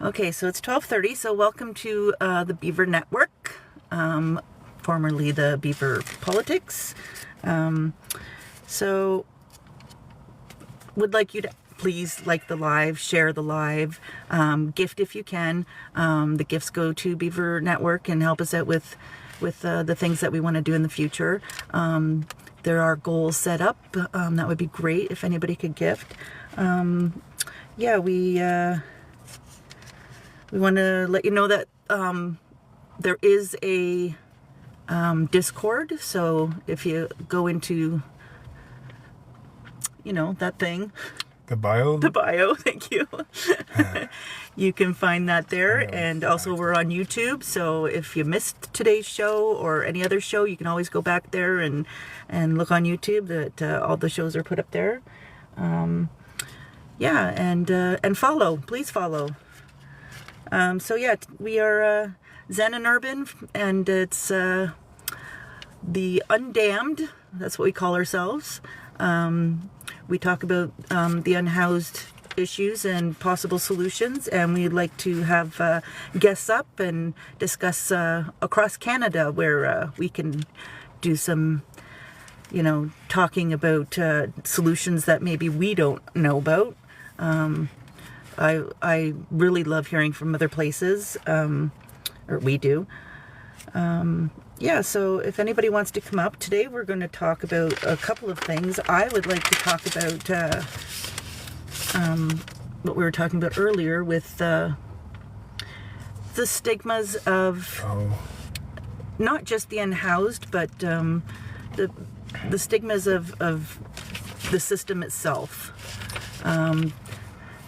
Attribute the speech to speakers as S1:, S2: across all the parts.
S1: Okay, so it's 12:30, so welcome to the Beaver Network, formerly the Beaver Politics. So would like you to please like the live, share the live, gift if you can. The gifts go to Beaver Network and help us out with the things that we want to do in the future. There are goals set up. That would be great if anybody could gift. We want to let you know that there is a Discord. So if you go into, that thing.
S2: The bio?
S1: The bio, thank you. You can find that there. And also we're on YouTube. So if you missed today's show or any other show, you can always go back there and look on YouTube. That all the shows are put up there. And follow. Please follow. We are Zen and Urban, and it's the Undammed. That's what we call ourselves. We talk about the unhoused issues and possible solutions, and we'd like to have guests up and discuss across Canada where we can do some, talking about solutions that maybe we don't know about. I really love hearing from other places, or we do. So if anybody wants to come up, today we're going to talk about a couple of things. I would like to talk about what we were talking about earlier with the stigmas of not just the unhoused, but the stigmas of the system itself.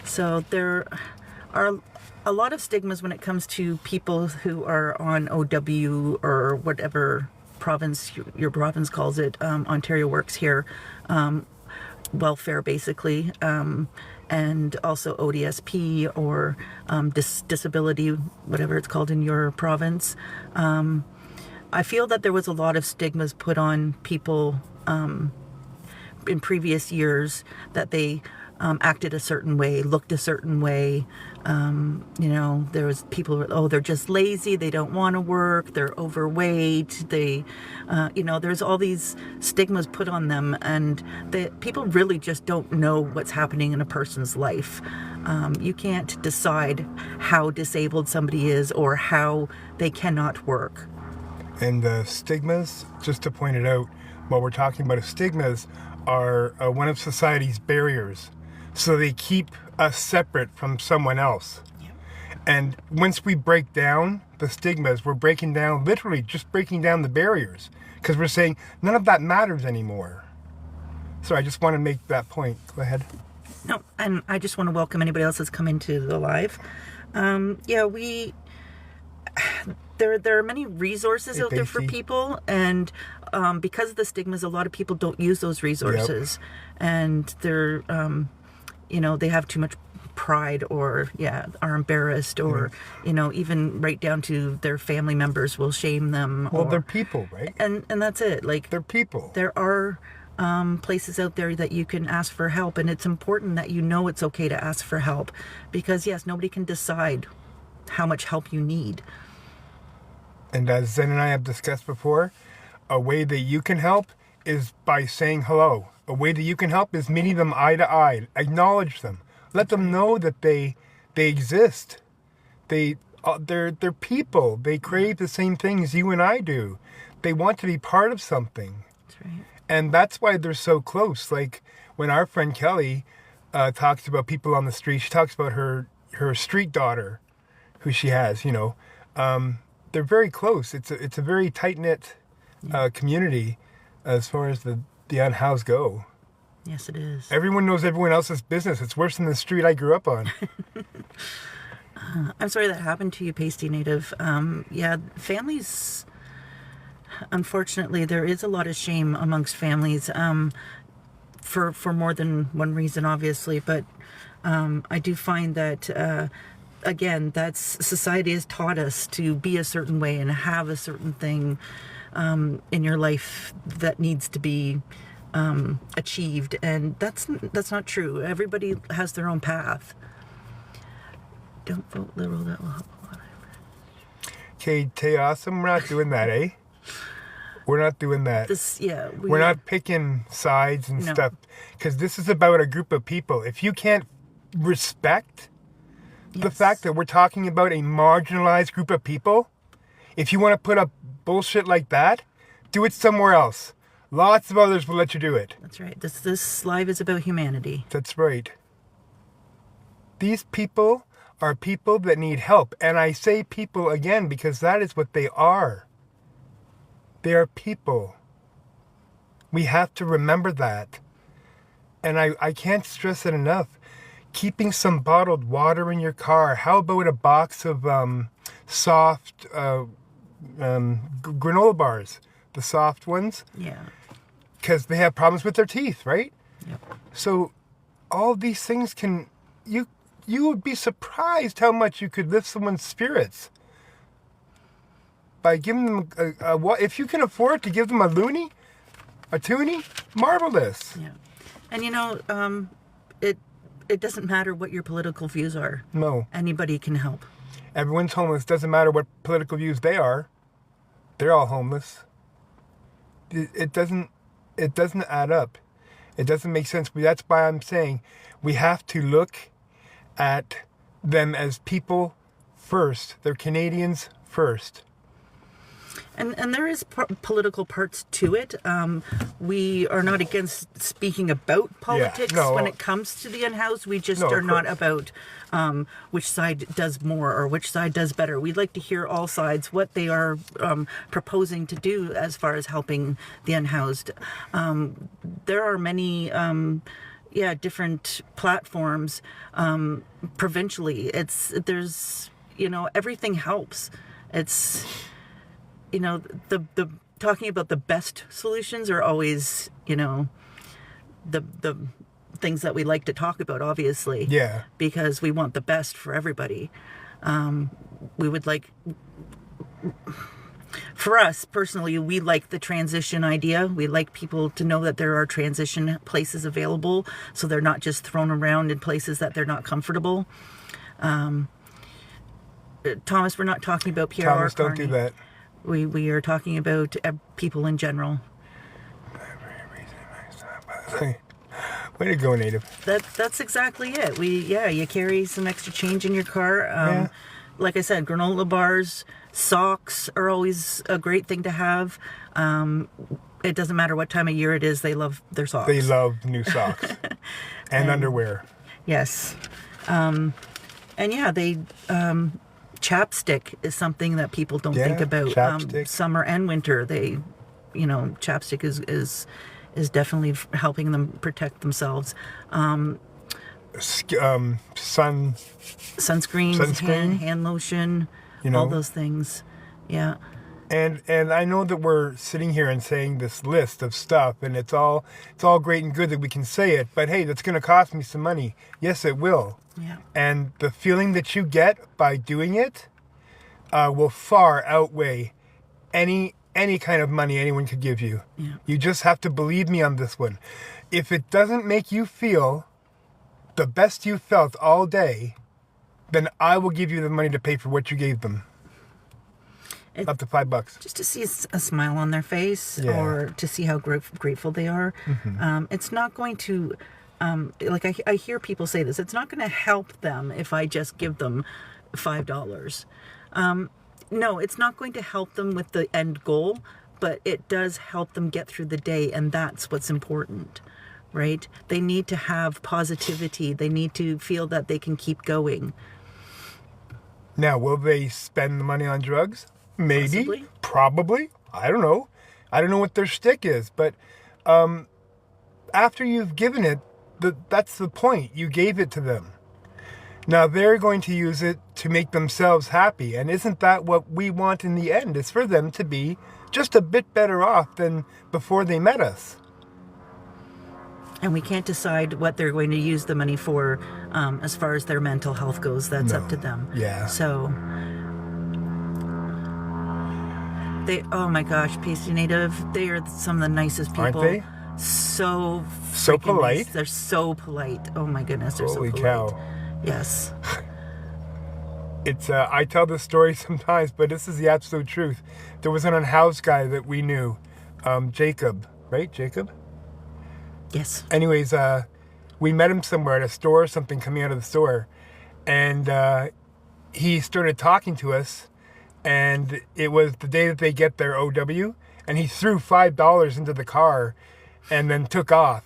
S1: So there are a lot of stigmas when it comes to people who are on OW or whatever province your province calls it. Ontario Works here, welfare basically, and also ODSP or disability, whatever it's called in your province. I feel that there was a lot of stigmas put on people in previous years that they acted a certain way, looked a certain way. There was people, they're just lazy, they don't want to work, they're overweight, there's all these stigmas put on them, and people really just don't know what's happening in a person's life. You can't decide how disabled somebody is or how they cannot work.
S2: And the stigmas, just to point it out, what we're talking about, stigmas are one of society's barriers. So they keep us separate from someone else. Yep. And once we break down the stigmas, we're literally just breaking down the barriers. Because we're saying none of that matters anymore. So I just want to make that point. Go ahead.
S1: No, and I just want to welcome anybody else that's come into the live. There are many resources out there for people, and because of the stigmas, a lot of people don't use those resources. Yep. And they're... they have too much pride or, are embarrassed or, even right down to their family members will shame them.
S2: Well, they're people, right?
S1: And that's it. Like,
S2: they're people.
S1: There are places out there that you can ask for help, and it's important that it's okay to ask for help because, yes, nobody can decide how much help you need.
S2: And as Zen and I have discussed before, a way that you can help is by saying hello. A way that you can help is meeting them eye to eye. Acknowledge them. Let them know that they exist. They're people. They crave the same things you and I do. They want to be part of something.
S1: That's right.
S2: And that's why they're so close. Like when our friend Kelly talks about people on the street, she talks about her street daughter, who she has. They're very close. It's a very tight-knit community as far as the unhoused go.
S1: Yes, it is.
S2: Everyone knows everyone else's business. It's worse than the street I grew up on.
S1: I'm sorry that happened to you, Pasty Native. Families, unfortunately, there is a lot of shame amongst families for more than one reason, obviously. But I do find that, again, society has taught us to be a certain way and have a certain thing in your life that needs to be achieved, and that's not true. Everybody has their own path. don't vote Liberal, that will help a lot.
S2: Okay, Awesome, we're not doing that, eh? We're not doing that.
S1: We're
S2: not picking sides and
S1: No.
S2: stuff. Because this is about a group of people. If you can't respect the fact that we're talking about a marginalized group of people, if you want to put up bullshit like that, do it somewhere else. Lots of others will let you do it.
S1: That's right. This live is about humanity.
S2: That's right. These people are people that need help. And I say people again because that is what they are. They are people. We have to remember that. And I can't stress it enough. Keeping some bottled water in your car. How about a box of soft granola bars? The soft ones?
S1: Yeah.
S2: Because they have problems with their teeth, right?
S1: Yep. So
S2: all of these things can... You would be surprised how much you could lift someone's spirits by giving them if you can afford to give them a loonie, a toonie, marvelous.
S1: Yeah, and it doesn't matter what your political views are.
S2: No,
S1: anybody can help.
S2: Everyone's homeless. Doesn't matter what political views they are. They're all homeless. It doesn't add up. It doesn't make sense. That's why I'm saying we have to look at them as people first. They're Canadians first.
S1: And there is political parts to it. We are not against speaking about politics when it comes to the unhoused. We just are not about which side does more or which side does better. We'd like to hear all sides, what they are proposing to do as far as helping the unhoused. There are many... different platforms provincially. There's everything helps. It's the talking about the best solutions are always the things that we like to talk about, obviously.
S2: Yeah.
S1: Because we want the best for everybody. We would like. For us, personally, we like the transition idea. We like people to know that there are transition places available, so they're not just thrown around in places that they're not comfortable. Thomas, we're not talking about PR.
S2: Thomas, don't do that.
S1: We are talking about people in general.
S2: Way to go, Native.
S1: That's exactly it. You carry some extra change in your car. Like I said, granola bars, socks are always a great thing to have. It doesn't matter what time of year it is, they love their socks.
S2: They love new socks. and underwear.
S1: Yes. Chapstick is something that people don't think about. Summer and winter, chapstick is definitely helping them protect themselves. Sunscreen, hand lotion, all those things. Yeah.
S2: And I know that we're sitting here and saying this list of stuff, and it's all great and good that we can say it, but hey, that's going to cost me some money. Yes, it will.
S1: Yeah.
S2: And the feeling that you get by doing it will far outweigh any kind of money anyone could give you.
S1: Yeah.
S2: You just have to believe me on this one. If it doesn't make you feel the best you felt all day, then I will give you the money to pay for what you gave them. Up to $5.
S1: Just to see a smile on their face, or to see how grateful they are.
S2: Mm-hmm.
S1: It's not going to, I hear people say this, it's not going to help them if I just give them $5. No, it's not going to help them with the end goal, but it does help them get through the day, and that's what's important, right? They need to have positivity. They need to feel that they can keep going.
S2: Now, will they spend the money on drugs? Maybe.
S1: Possibly.
S2: Probably. I don't know. I don't know what their shtick is, but after you've given it, that's the point. You gave it to them. Now they're going to use it to make themselves happy, and isn't that what we want in the end? It's for them to be just a bit better off than before they met us.
S1: And we can't decide what they're going to use the money for as far as their mental health goes. That's up to them.
S2: Yeah.
S1: So... oh my gosh, Pasty Native, they are some of the nicest people.
S2: Aren't they?
S1: So
S2: polite.
S1: Nice. They're so polite. Oh my goodness, they're
S2: Holy
S1: so polite.
S2: cow.
S1: Yes.
S2: It's I tell this story sometimes, but this is the absolute truth. There was an unhoused guy that we knew, Jacob, right? Jacob.
S1: Yes.
S2: Anyways, we met him somewhere at a store or something, coming out of the store, and he started talking to us. And it was the day that they get their OW, and he threw $5 into the car, and then took off.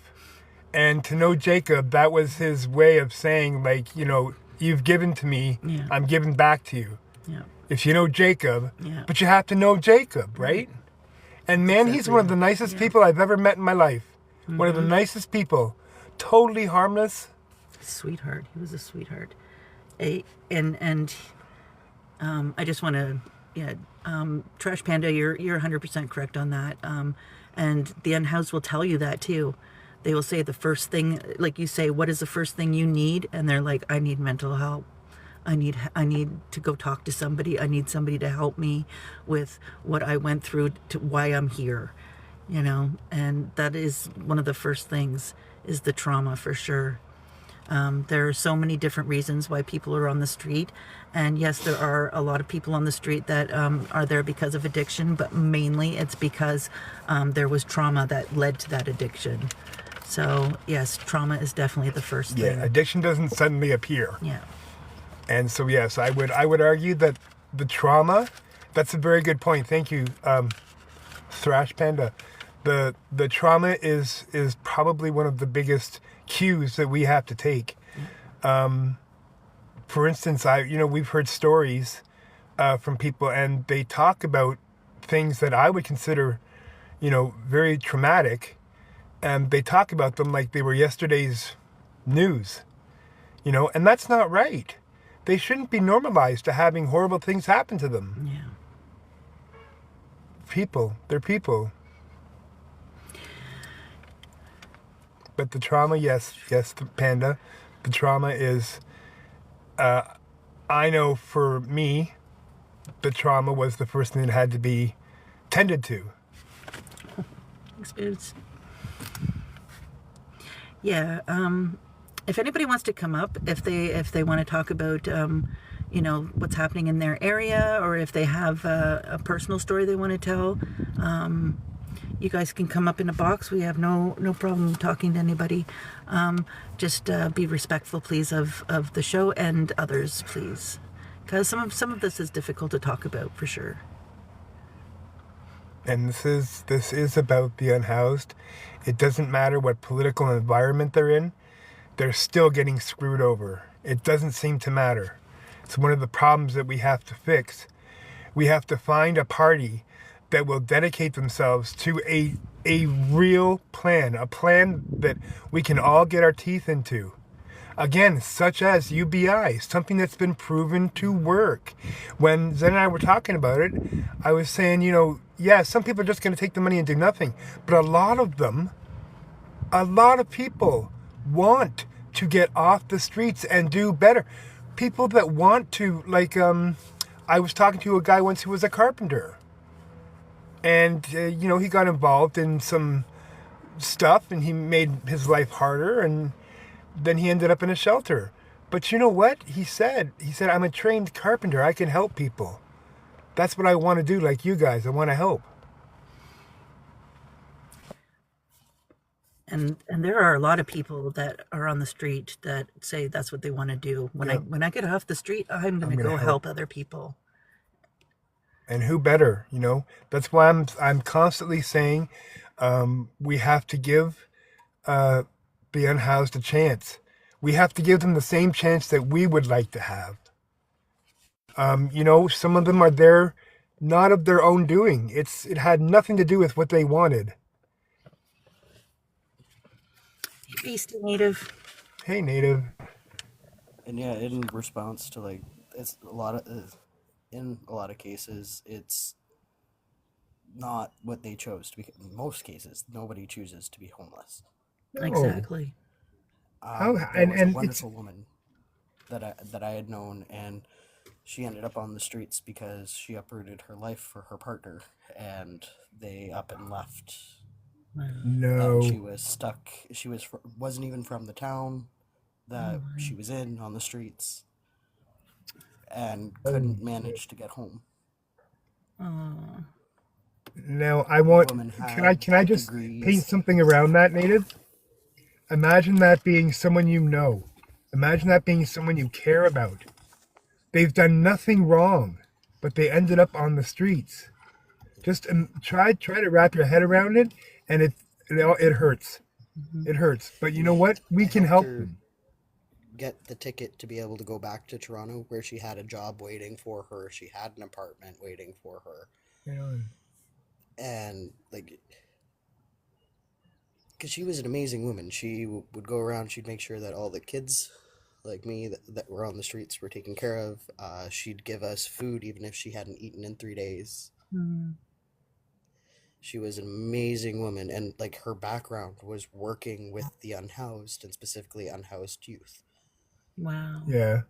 S2: And to know Jacob, that was his way of saying, like, you've given to me,
S1: Yeah.
S2: I'm giving back to you.
S1: Yeah.
S2: If you know Jacob,
S1: Yeah.
S2: but you have to know Jacob, right? And man, he's
S1: Exactly.
S2: one of the nicest people I've ever met in my life. One of the nicest people. Totally harmless.
S1: Sweetheart. He was a sweetheart. And I just want to, Trash Panda, you're 100% correct on that. And the unhoused will tell you that too. They will say the first thing, like you say, what is the first thing you need? And they're like, I need mental help. I need to go talk to somebody. I need somebody to help me with what I went through, to why I'm here, and that is one of the first things, is the trauma, for sure. There are so many different reasons why people are on the street. And yes, there are a lot of people on the street that are there because of addiction, but mainly it's because there was trauma that led to that addiction. So yes, trauma is definitely the first thing.
S2: Yeah, addiction doesn't suddenly appear.
S1: Yeah.
S2: And so yes, I would argue that the trauma, that's a very good point. Thank you, Thrash Panda. The trauma is probably one of the biggest cues that we have to take. For instance, we've heard stories from people, and they talk about things that I would consider, very traumatic, and they talk about them like they were yesterday's news, and that's not right. They shouldn't be normalized to having horrible things happen to them.
S1: Yeah.
S2: They're people. But the trauma, yes, the Panda, the trauma is, I know for me, the trauma was the first thing that had to be tended to.
S1: Experience. Yeah. If anybody wants to come up, if they want to talk about, what's happening in their area, or if they have a personal story they want to tell, you guys can come up in a box. We have no problem talking to anybody. Just be respectful, please, of the show and others, please, because some of this is difficult to talk about, for sure.
S2: And this is about the unhoused. It doesn't matter what political environment they're in. They're still getting screwed over. It doesn't seem to matter. It's one of the problems that we have to fix. We have to find a party that will dedicate themselves to a real plan, a plan that we can all get our teeth into. Again, such as UBI, something that's been proven to work. When Zen and I were talking about it, I was saying, some people are just going to take the money and do nothing. But a lot of people want to get off the streets and do better. People that want to, I was talking to a guy once who was a carpenter. And, he got involved in some stuff, and he made his life harder, and then he ended up in a shelter. But you know what? He said, I'm a trained carpenter. I can help people. That's what I want to do, like you guys. I want to help.
S1: And there are a lot of people that are on the street that say that's what they want to do. When I get off the street, I'm going to go help other people.
S2: And who better, That's why I'm constantly saying we have to give the unhoused a chance. We have to give them the same chance that we would like to have. Some of them are there not of their own doing. It had nothing to do with what they wanted.
S1: Beastie Native.
S2: Hey, Native.
S3: And yeah, in response to it's in a lot of cases, it's not what they chose to be. In most cases, nobody chooses to be homeless.
S2: No.
S1: Exactly.
S3: There was a wonderful woman that I had known, and she ended up on the streets because she uprooted her life for her partner, and they up and left.
S2: No.
S3: And she was stuck. She wasn't even from the town that she was in, on the streets. and
S2: Holy
S3: couldn't
S2: shit.
S3: manage to get home.
S1: Oh,
S2: Now I
S3: The
S2: want.
S3: woman
S2: Can
S3: had
S2: I just paint
S3: degrees.
S2: something around that, Native? Imagine that being someone you know. Imagine that being someone you care about. They've done nothing wrong, but they ended up on the streets. Just try to wrap your head around it, and it hurts.
S1: mhm.
S2: It hurts. But you know
S3: Yeah,
S2: what? We
S3: I
S2: can
S3: helped
S2: help
S3: her
S2: them.
S3: get the ticket to be able to go back to Toronto, where she had a job waiting for her. She had an apartment waiting for her,
S2: Hang on.
S3: and like, because she was an amazing woman, she would go around. She'd make sure that all the kids, like me, that were on the streets were taken care of. She'd give us food even if she hadn't eaten in 3 days.
S1: Mm,
S3: She was an amazing woman, and like her background was working with the unhoused and specifically unhoused youth.
S1: wow.
S2: Yeah,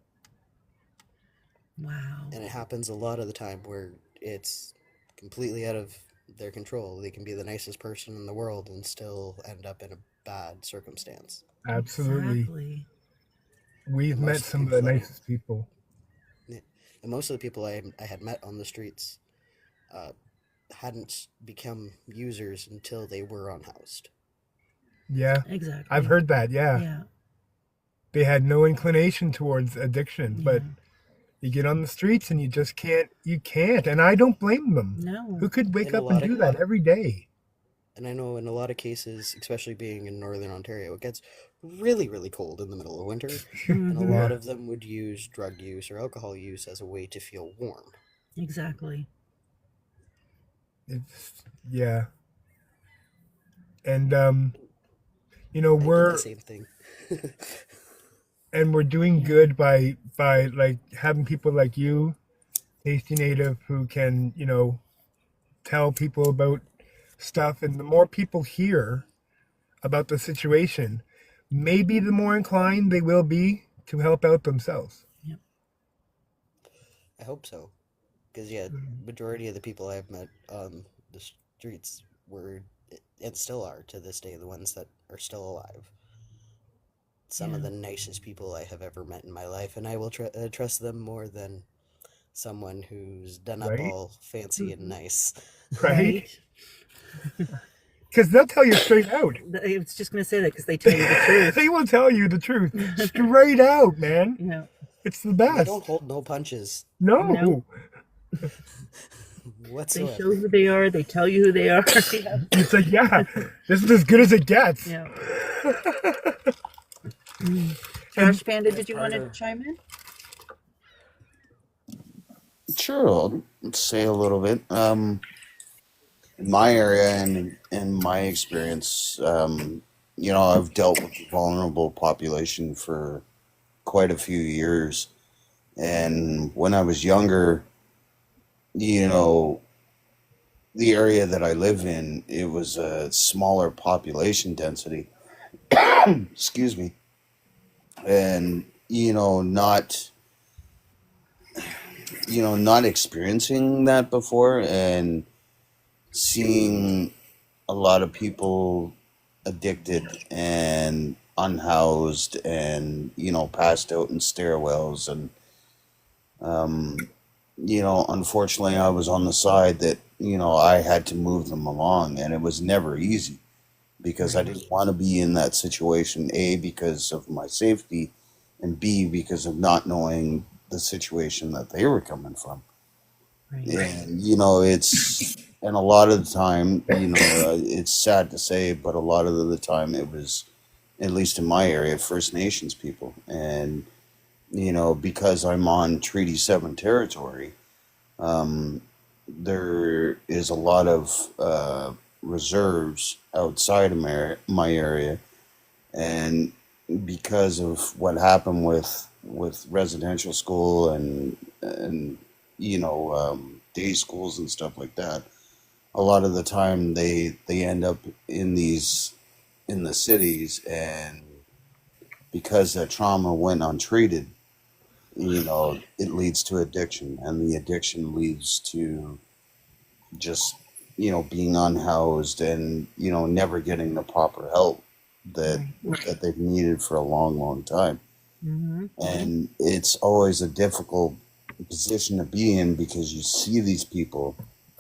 S1: Wow.
S3: And it happens a lot of the time where it's completely out of their control. They can be the nicest person in the world and still end up in a bad circumstance.
S2: absolutely.
S1: Exactly.
S2: We've
S3: And
S2: met
S3: most of the
S2: some of
S3: people
S2: the
S3: that
S2: nicest people.
S3: yeah, and most of the people I had met on the streets uh, hadn't become users until they were unhoused.
S2: Yeah, I've
S1: Exactly.
S2: heard that. Yeah,
S1: Yeah.
S2: they had no inclination towards addiction, but
S1: Yeah.
S2: you get on the streets and you just can't. You can't, and I don't blame them.
S1: No.
S2: Who could wake
S3: In a
S2: up and
S3: lot of
S2: do that every day?
S3: And I know in a lot of cases, especially being in northern Ontario, it gets really, really cold in the middle of winter, and a
S1: Mm-hmm.
S3: lot
S2: Yeah,
S3: of them would use drug use or alcohol use as a way to feel warm.
S1: Exactly.
S2: it's yeah, and
S3: I did the
S2: we're
S3: same thing.
S2: doing
S1: Yeah.
S2: good by like having people like you, Tasty Native, who can tell people about stuff, and the more people hear about the situation, maybe the more inclined they will be to help out themselves.
S1: Yeah.
S3: I hope so, because yeah, majority of the people I've met on the streets were and still are to this day the ones that are still alive. Some of
S1: Yeah.
S3: the nicest people I have ever met in my life, and I will trust them more than someone who's done up
S2: Right?
S3: all fancy and
S1: Mm-hmm.
S3: nice.
S2: Right?
S1: Right.
S2: Because they'll tell you straight out.
S1: I was just going to say that because they tell you the truth.
S2: They will tell you the truth straight out, man.
S1: Yeah.
S2: It's the
S3: And they don't
S2: best.
S3: hold no punches
S1: No.
S2: No,
S1: They show
S3: whatsoever.
S1: who they are. They tell you who they are. Yeah.
S2: it's like, yeah, this is as good as it gets.
S1: Yeah. Mm.
S2: And
S1: Trash Panda,
S3: As
S1: did you
S3: part
S1: want to
S3: of
S1: chime in?
S4: Sure, I'll say a little bit. In my area and in my experience, I've dealt with the vulnerable population for quite a few years. And when I was younger, you know, the area that I live in, it was a smaller population density. Excuse me. And, not experiencing that before and seeing a lot of people addicted and unhoused and passed out in stairwells and unfortunately I was on the side that I had to move them along, and it was never easy because I
S1: Right.
S4: didn't want to be in that situation, A, because of my safety, and B, because of not knowing the situation that they were coming from.
S1: Right.
S4: And and a lot of the time, it's sad to say, but a lot of the time it was, at least in my area, First Nations people. And because I'm on Treaty 7 territory, um, there is a lot of reserves outside of my area, and because of what happened with residential school and day schools and stuff like that, a lot of the time they end up in the cities, and because that trauma went untreated, it leads to addiction, and the addiction leads to just being unhoused and never getting the proper help that
S1: Right.
S4: they've needed for a long time.
S1: Mm-hmm.
S4: And it's always a difficult position to be in because you see these people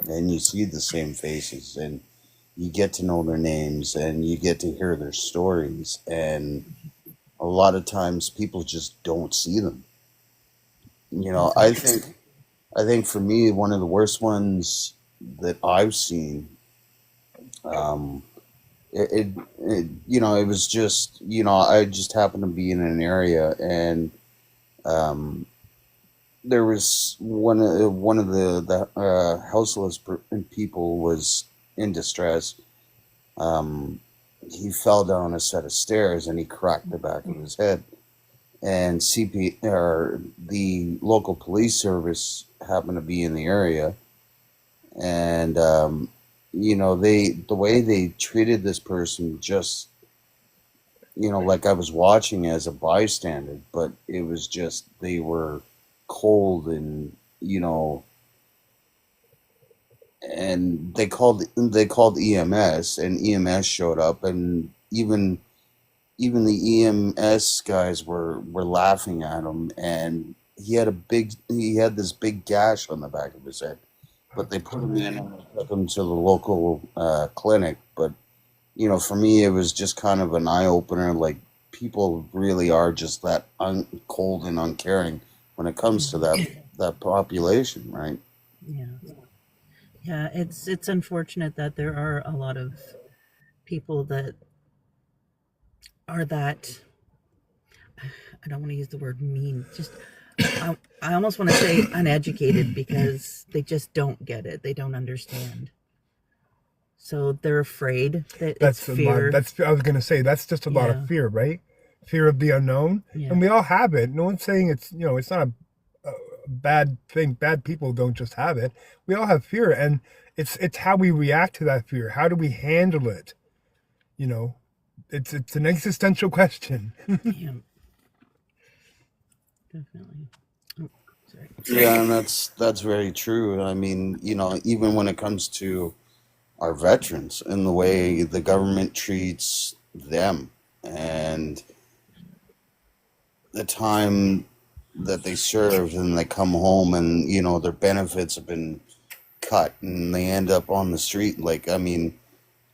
S4: and you see the same faces and you get to know their names and you get to hear their stories, and a lot of times people just don't see them.
S1: Exactly.
S4: I think for me one of the worst ones that I've seen, um it was just, I just happened to be in an area, and um there was one of the houseless people was in distress. um he fell down a set of stairs and he cracked the back of his head, and CP or the local police service happened to be in the area, and they the way they treated this person, just, like I was watching as a bystander, but it was just they were cold, and they called EMS, and EMS showed up, and even the EMS guys were laughing at him, and he had this big gash on the back of his head, but they put him in and took him to the local clinic. But for me, it was just kind of an eye opener. Like, people really are just that cold and uncaring when it comes to that population, right?
S1: Yeah. Yeah, it's unfortunate that there are a lot of people that are that, I don't want to use the word mean, just I almost want to say uneducated because they just don't get it. They don't understand. So they're afraid that it's
S2: That's a lot.
S1: fear.
S2: That's, I was going to say, that's just a lot of
S1: Yeah.
S2: fear, right? Fear of the unknown.
S1: Yeah.
S2: And we all have it. No one's saying it's not a bad thing. Bad people don't just have it. We all have fear, and it's how we react to that fear. How do we handle it? You know, it's an existential question.
S1: Yeah. Definitely. Oh, sorry.
S4: Yeah, and that's very true. I mean, even when it comes to our veterans and the way the government treats them, and the time that they served, and they come home, and their benefits have been cut and they end up on the street. Like, I mean,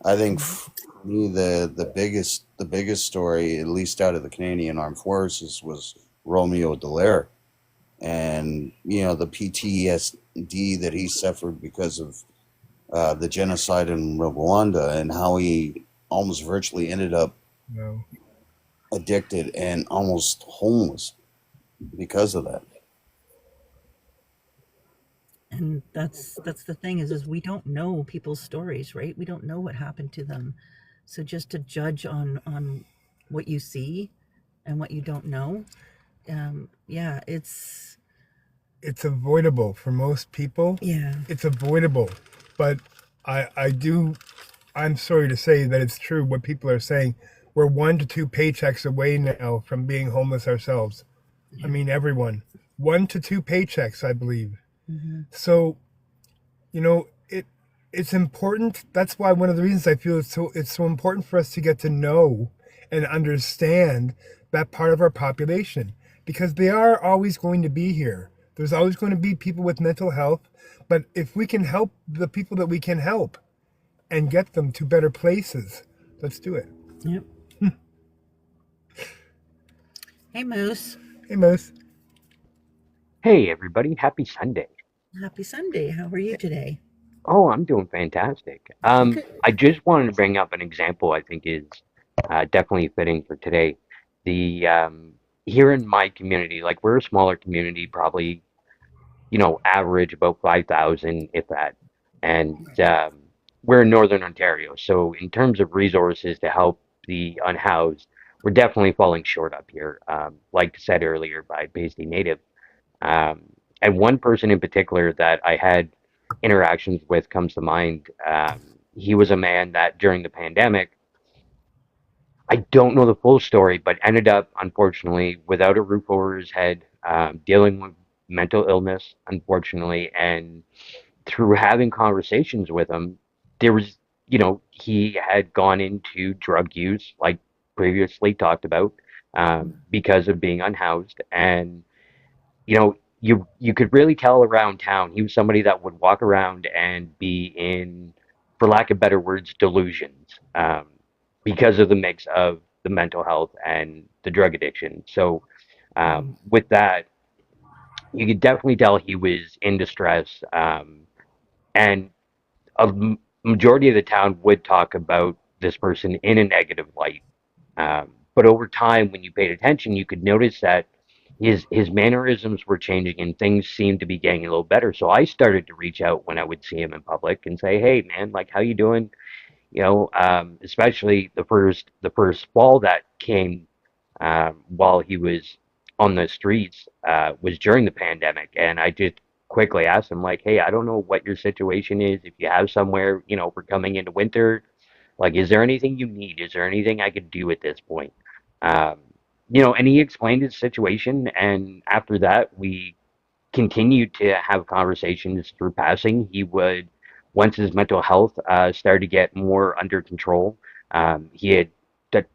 S4: I think for me the biggest story, at least out of the Canadian Armed Forces, was Romeo Dallaire, and the PTSD that he suffered because of the genocide in Rwanda, and how he almost virtually ended up
S2: No.
S4: addicted and almost homeless because of that.
S1: And that's the thing is we don't know people's stories, right? We don't know what happened to them. So just to judge on what you see and what you don't know, yeah,
S2: It's avoidable for most people.
S1: yeah,
S2: It's avoidable, but I do. I'm sorry to say that it's true what people are saying. We're 1 to 2 paychecks away now from being homeless ourselves. I
S1: yeah.
S2: mean, everyone. 1 to 2 paychecks, I believe.
S1: Hmm.
S2: So, it's important. That's why one of the reasons I feel it's so important for us to get to know and understand that part of our population, because they are always going to be here. There's always going to be people with mental health, but if we can help the people that we can help and get them to better places, let's do it.
S1: Yep. Hey Moose,
S2: Hey, Moose.
S5: Hey everybody, happy Sunday.
S1: happy Sunday. How are you today?
S5: Oh, I'm doing fantastic.
S1: Good.
S5: I just wanted to bring up an example I think is definitely fitting for today. The Here in my community, like we're a smaller community, probably average about 5,000 if that, and we're in Northern Ontario. So in terms of resources to help the unhoused, we're definitely falling short up here. Like said earlier by Paisley Native. Um, and one person in particular that I had interactions with comes to mind. He was a man that during the pandemic, I don't know the full story, but ended up, unfortunately, without a roof over his head, dealing with mental illness, unfortunately. And through having conversations with him, there was, he had gone into drug use, like previously talked about, because of being unhoused. And you could really tell around town he was somebody that would walk around and be in, for lack of better words, delusions, because of the mix of the mental health and the drug addiction. So with that, you could definitely tell he was in distress, and majority of the town would talk about this person in a negative light. But over time, when you paid attention, you could notice that his mannerisms were changing and things seemed to be getting a little better. So I started to reach out when I would see him in public and say, "Hey, man, like, how you doing?" Especially the first fall that came while he was on the streets was during the pandemic, and I just quickly asked him like, "Hey, I don't know what your situation is. If you have somewhere, we're coming into winter. Like, is there anything you need? Is there anything I could do at this point?" Um, and he explained his situation, and after that, we continued to have conversations through passing. He would, once his mental health started to get more under control, he had that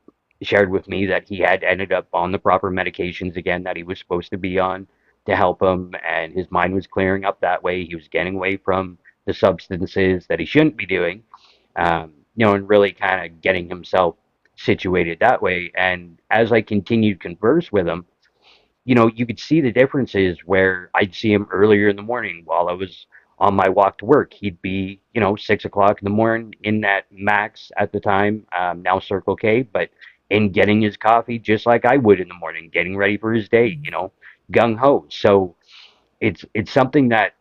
S5: shared with me that he had ended up on the proper medications again that he was supposed to be on to help him, and his mind was clearing up that way. He was getting away from the substances that he shouldn't be doing, and really kind of getting himself situated that way. And as I continued to converse with him, you could see the differences where I'd see him earlier in the morning while I was on my walk to work. He'd be, 6 o'clock in the morning in that Max at the time, now Circle K, but in getting his coffee just like I would in the morning, getting ready for his day, gung ho. So it's something that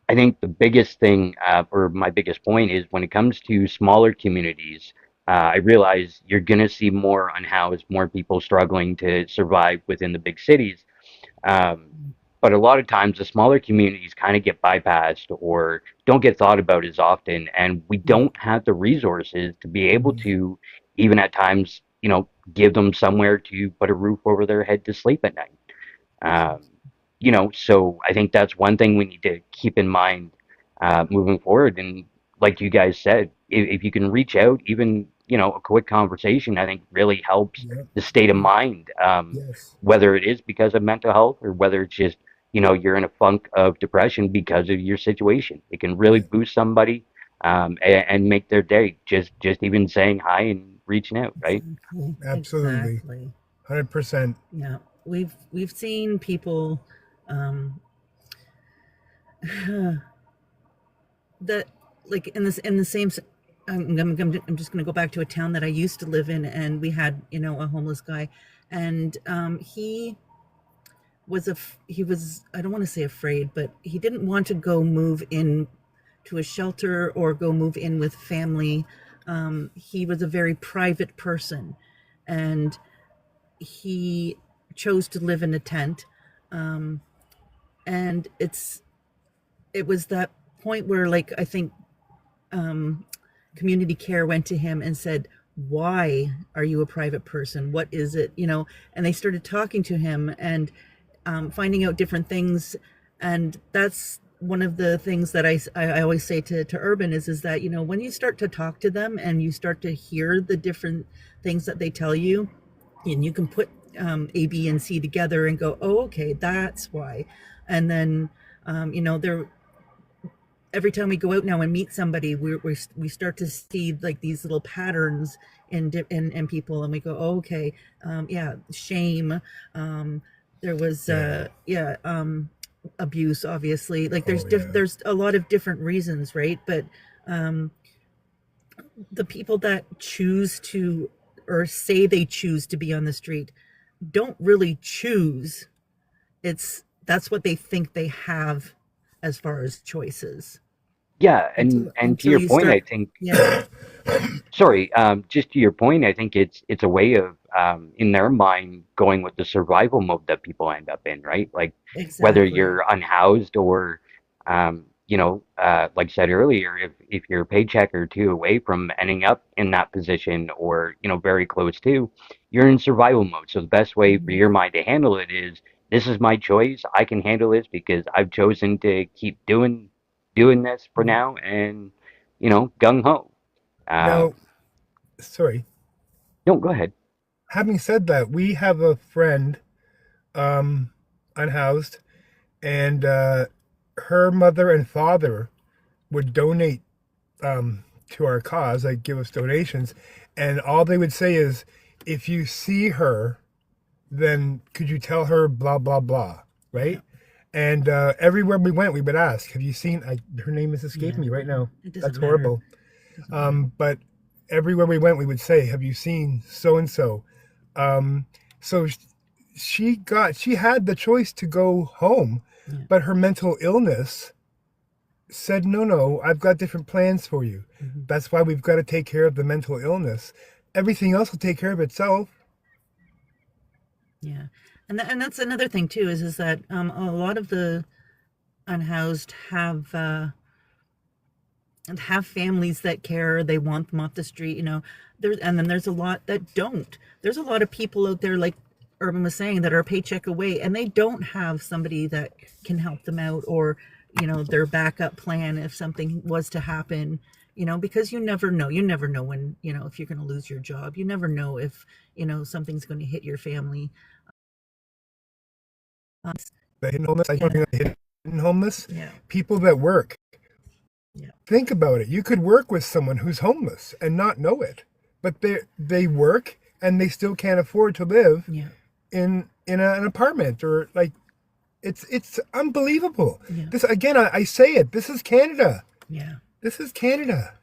S5: I think the biggest thing, or my biggest point is when it comes to smaller communities, I realize you're going to see more unhoused, more people struggling to survive within the big cities. Um, but a lot of times the smaller communities kind of get bypassed or don't get thought about as often, and we
S1: Yeah.
S5: don't have the resources to be able to, even at times, give them somewhere to put a roof over their head to sleep at night. Um, so I think that's one thing we need to keep in mind moving forward. And like you guys said, if you can reach out, even a quick conversation, I think really helps
S2: Yep.
S5: the state of
S2: Yep.
S5: mind,
S2: Yes.
S5: whether it is because of mental health or whether it's just you're in a funk of depression because of your situation. It can really
S2: Yeah.
S5: boost somebody and make their day. Just even saying hi and reaching out, right?
S1: Exactly.
S2: Absolutely.
S1: Exactly.
S2: 100%.
S1: Yeah. We've seen people um, that like in the same. I'm just going to go back to a town that I used to live in, and we had a homeless guy, and he he was, I don't want to say afraid, but he didn't want to go move in to a shelter or go move in with family. He was a very private person, and he chose to live in a tent. And it was that point where, like, I think community care went to him and said, why are you a private person? What is it? And they started talking to him and finding out different things. And that's one of the things that I always say to Urban is that, when you start to talk to them and you start to hear the different things that they tell you, and you can put A, B, and C together and go, oh, okay, that's why. And then, they're every time we go out now and meet somebody, we start to see like these little patterns in people, and we go, oh, okay, yeah, shame. There was,
S2: Yeah.
S1: yeah, abuse, obviously. Like
S2: Oh, yeah.
S1: there's a lot of different reasons, right? But the people that choose to or say they choose to be on the street don't really choose. It's That's what they think they have as far as choices
S5: Yeah, and to
S1: until
S5: your
S1: you
S5: point, I
S1: start.
S5: think.
S1: Yeah,
S5: Sorry, just to your point, I think it's a way of in their mind going with the survival mode that people end up in, right? Like whether
S1: exactly.
S5: you're unhoused or like I said earlier, if you're a paycheck or two away from ending up in that position or very close to, you're in survival mode. So the best way for
S1: Mhm.
S5: your mind to handle it is this is my choice. I can handle this because I've chosen to keep doing this for now and gung ho.
S2: Now,
S5: Um,
S2: sorry.
S5: no, go ahead.
S2: Having said that, we have a friend, unhoused, and her mother and father would donate to our cause, like give us donations, and all they would say is, if you see her, then could you tell her blah blah blah, right? And everywhere we went, we would ask, "Have you seen?" Her name is escaping me right now.
S1: It doesn't
S2: That's
S1: matter.
S2: horrible. But everywhere we went, we would say, "Have you seen so and so?" So she had the choice to go home, but her mental illness said, no, I've got different plans for you. That's why we've got to take care of the mental illness. Everything else will take care of itself.
S1: Yeah, and that's another thing too, is that a lot of the unhoused have families that care. They want them off the street, and then there's a lot that don't. There's a lot of people out there, like Urban was saying, that are a paycheck away, and they don't have somebody that can help them out, or their backup plan if something was to happen. Because you never know. You never know when, if you're going to lose your job. You never know if something's going to hit your family.
S2: The hidden homeless, I don't think the hidden homeless,
S1: Yeah.
S2: people that work.
S1: Yeah.
S2: Think about it. You could work with someone who's homeless and not know it, but they work and they still can't afford to live
S1: Yeah.
S2: in an apartment, or like it's unbelievable.
S1: Yeah.
S2: This again, I say it. This is Canada.
S1: Yeah.
S2: This is Canada.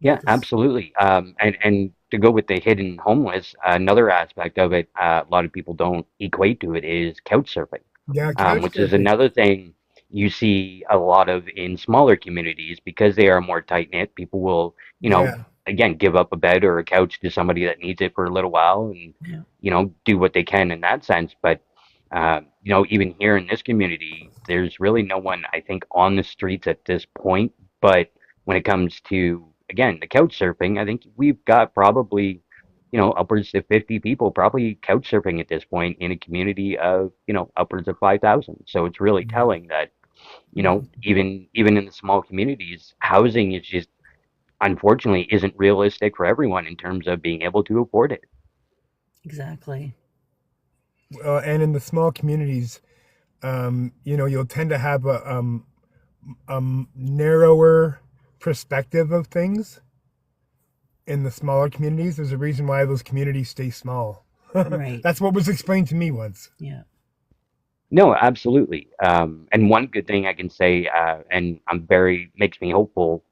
S5: Yeah, absolutely. And to go with the hidden homeless, another aspect of it, a lot of people don't equate to it is couch surfing,
S2: Yeah, couch
S5: which is
S2: surfing.
S5: another thing you see a lot of in smaller communities because they are more tight knit. People will,
S2: Yeah,
S5: again, give up a bed or a couch to somebody that needs it for a little while and,
S1: Yeah.
S5: do what they can in that sense. But, even here in this community, there's really no one, I think, on the streets at this point. But when it comes to, again, the couch surfing, I think we've got probably, upwards to 50 people probably couch surfing at this point in a community of, upwards of 5,000. So it's really telling that, even in the small communities, housing is just unfortunately isn't realistic for everyone in terms of being able to afford it.
S1: Exactly.
S2: and in the small communities, you'll tend to have a narrower perspective of things. In the smaller communities, there's a reason why those communities stay small.
S1: Right.
S2: That's what was explained to me once.
S1: Yeah.
S5: No, absolutely. And one good thing I can say, and makes me hopeful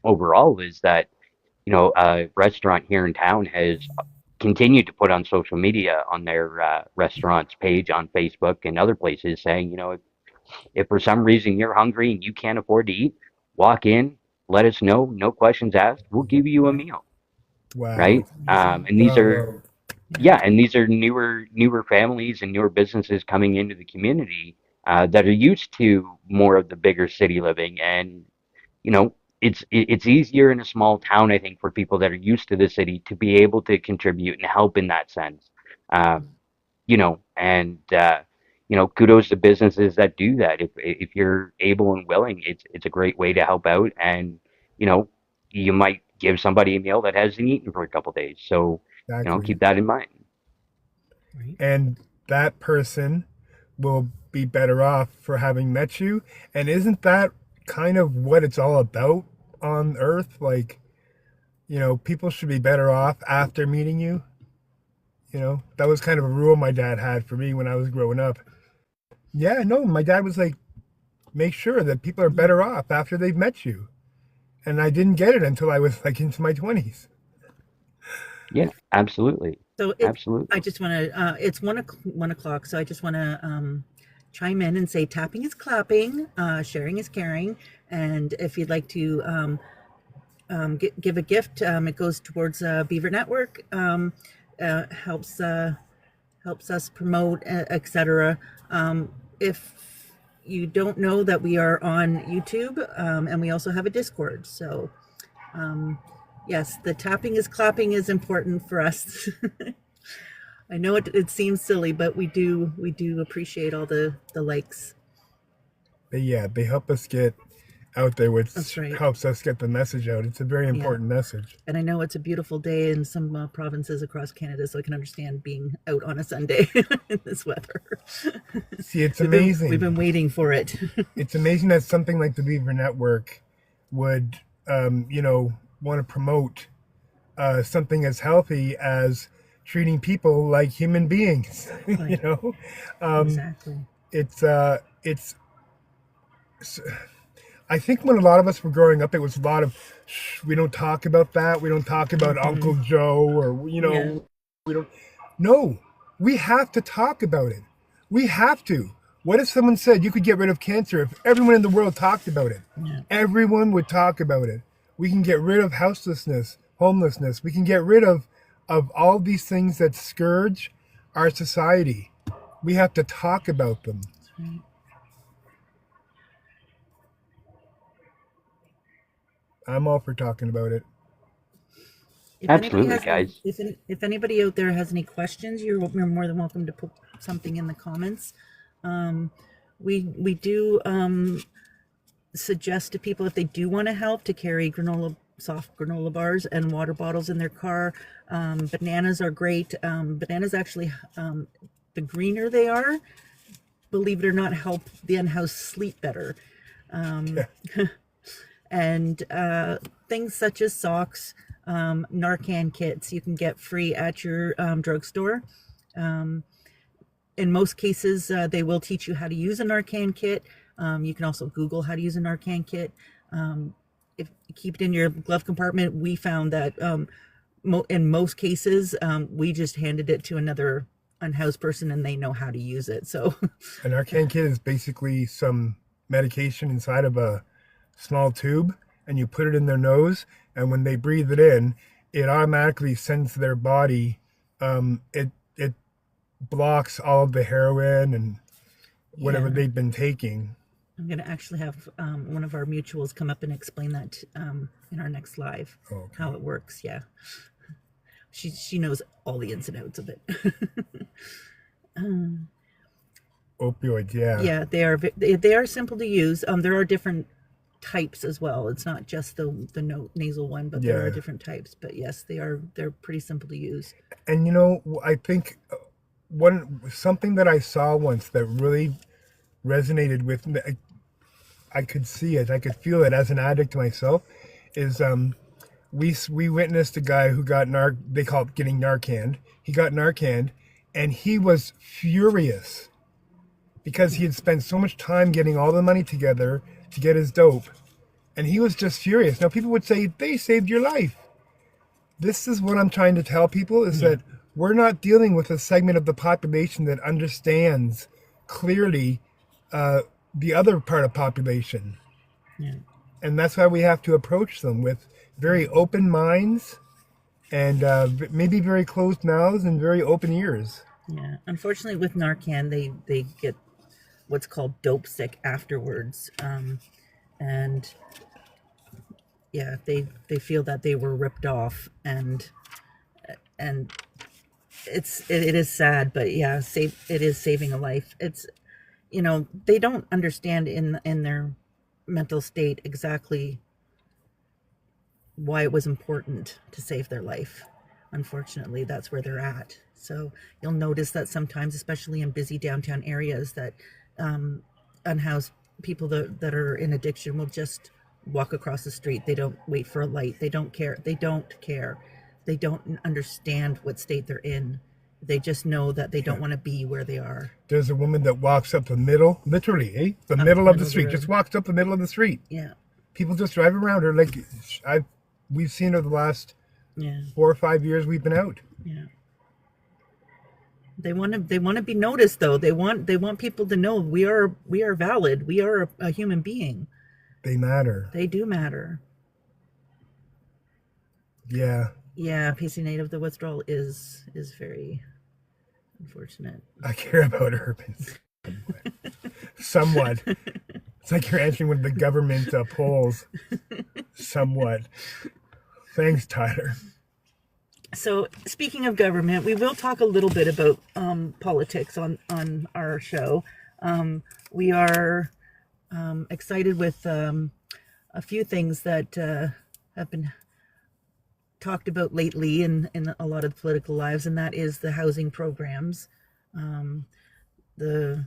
S5: overall, is that a restaurant here in town has continued to put on social media on their restaurant's page on Facebook and other places saying, if for some reason you're hungry and you can't afford to eat, walk in, let us know, no questions asked, we'll give you a meal,
S2: Wow.
S5: right?
S1: Amazing.
S5: And these are
S2: Bravo.
S5: Yeah, and these are newer families and newer businesses coming into the community that are used to more of the bigger city living, and you know, it's easier in a small town, I think, for people that are used to the city to be able to contribute and help in that sense. Um, and kudos to businesses that do that. If you're able and willing, it's a great way to help out, and you know, you might give somebody a meal that hasn't eaten for a couple days. So,
S2: Exactly.
S5: keep that in mind.
S1: Right.
S2: And that person will be better off for having met you. And isn't that kind of what it's all about on Earth? Like, people should be better off after meeting you. That was kind of a rule my dad had for me when I was growing up. Yeah, no, my dad was like, make sure that people are better off after they've met you. And I didn't get it until I was like into my 20s.
S5: Yeah, absolutely,
S1: So I
S5: absolutely.
S1: just want to, it's 1 o'clock. So I just want to chime in and say tapping is clapping, sharing is caring. And if you'd like to give a gift, it goes towards Beaver Network, helps us promote, etc. If you don't know that we are on YouTube, and we also have a Discord. So yes, the tapping is clapping is important for us. I know it seems silly, but we do appreciate all the likes.
S2: But yeah, they help us get out there, which
S1: That's right.
S2: helps us get the message out. It's a very important message.
S1: And I know it's a beautiful day in some provinces across Canada, so I can understand being out on a Sunday in this weather.
S2: See, it's amazing.
S1: We've been waiting for it.
S2: It's amazing that something like the Beaver Network would, want to promote something as healthy as treating people like human beings.
S1: Right. Exactly.
S2: It's. I think when a lot of us were growing up, it was a lot of, we don't talk about that. We don't talk about Uncle Joe, or we don't. No, we have to talk about it. We have to. What if someone said you could get rid of cancer if everyone in the world talked about it?
S1: Yeah.
S2: Everyone would talk about it. We can get rid of houselessness, homelessness. We can get rid of all these things that scourge our society. We have to talk about them.
S1: That's right.
S2: I'm all for talking about it.
S5: Absolutely, guys.
S1: If anybody out there has any questions, you're more than welcome to put something in the comments. We do suggest to people, if they do want to help, to carry soft granola bars and water bottles in their car. Bananas are great. Bananas actually, the greener they are, believe it or not, help the in-house sleep better. And things such as socks, Narcan kits you can get free at your drugstore. In most cases, they will teach you how to use a Narcan kit. You can also Google how to use a Narcan kit. If you keep it in your glove compartment, we found that in most cases, we just handed it to another unhoused person and they know how to use it. So
S2: a Narcan kit is basically some medication inside of a small tube, and you put it in their nose, and when they breathe it in, it automatically sends to their body. It blocks all of the heroin and whatever they've been taking.
S1: I'm going to actually have one of our mutuals come up and explain that in our next live, how it works. Yeah, she knows all the ins and outs of it.
S2: Opioids,
S1: yeah, they are simple to use. There are different types as well. It's not just the nasal one, but there are different types. But yes, they're pretty simple to use.
S2: And I think something that I saw once that really resonated with me, I could see it, I could feel it as an addict myself, is we witnessed a guy who got they call it getting Narcaned. He got Narcaned, and he was furious because he had spent so much time getting all the money together to get his dope, and he was just furious. Now people would say they saved your life. This is what I'm trying to tell people, is that we're not dealing with a segment of the population that understands clearly the other part of population. And that's why we have to approach them with very open minds and maybe very closed mouths and very open ears.
S1: Yeah, unfortunately with Narcan, they get what's called dope sick afterwards, and they feel that they were ripped off, and it is sad, but it is saving a life. It's they don't understand in their mental state exactly why it was important to save their life. Unfortunately, that's where they're at. So you'll notice that sometimes, especially in busy downtown areas, that unhoused people that are in addiction will just walk across the street. They don't wait for a light. They don't care. They don't understand what state they're in. They just know that they don't want to be where they are.
S2: There's a woman that walks up the middle, literally, the middle of the street, just walks up the middle of the street.
S1: Yeah.
S2: People just drive around her. Like we've seen her the last 4 or 5 years we've been out.
S1: Yeah. They want to be noticed, though. They want people to know we are valid. We are a human being.
S2: They matter.
S1: They do matter.
S2: Yeah.
S1: Yeah, PC Native, the withdrawal is very unfortunate.
S2: I care about urbans. Somewhat. It's like you're answering one of the government polls. Somewhat. Thanks, Tyler.
S1: So, speaking of government, we will talk a little bit about politics on our show. We are excited with a few things that have been talked about lately in a lot of political lives, and that is the housing programs. The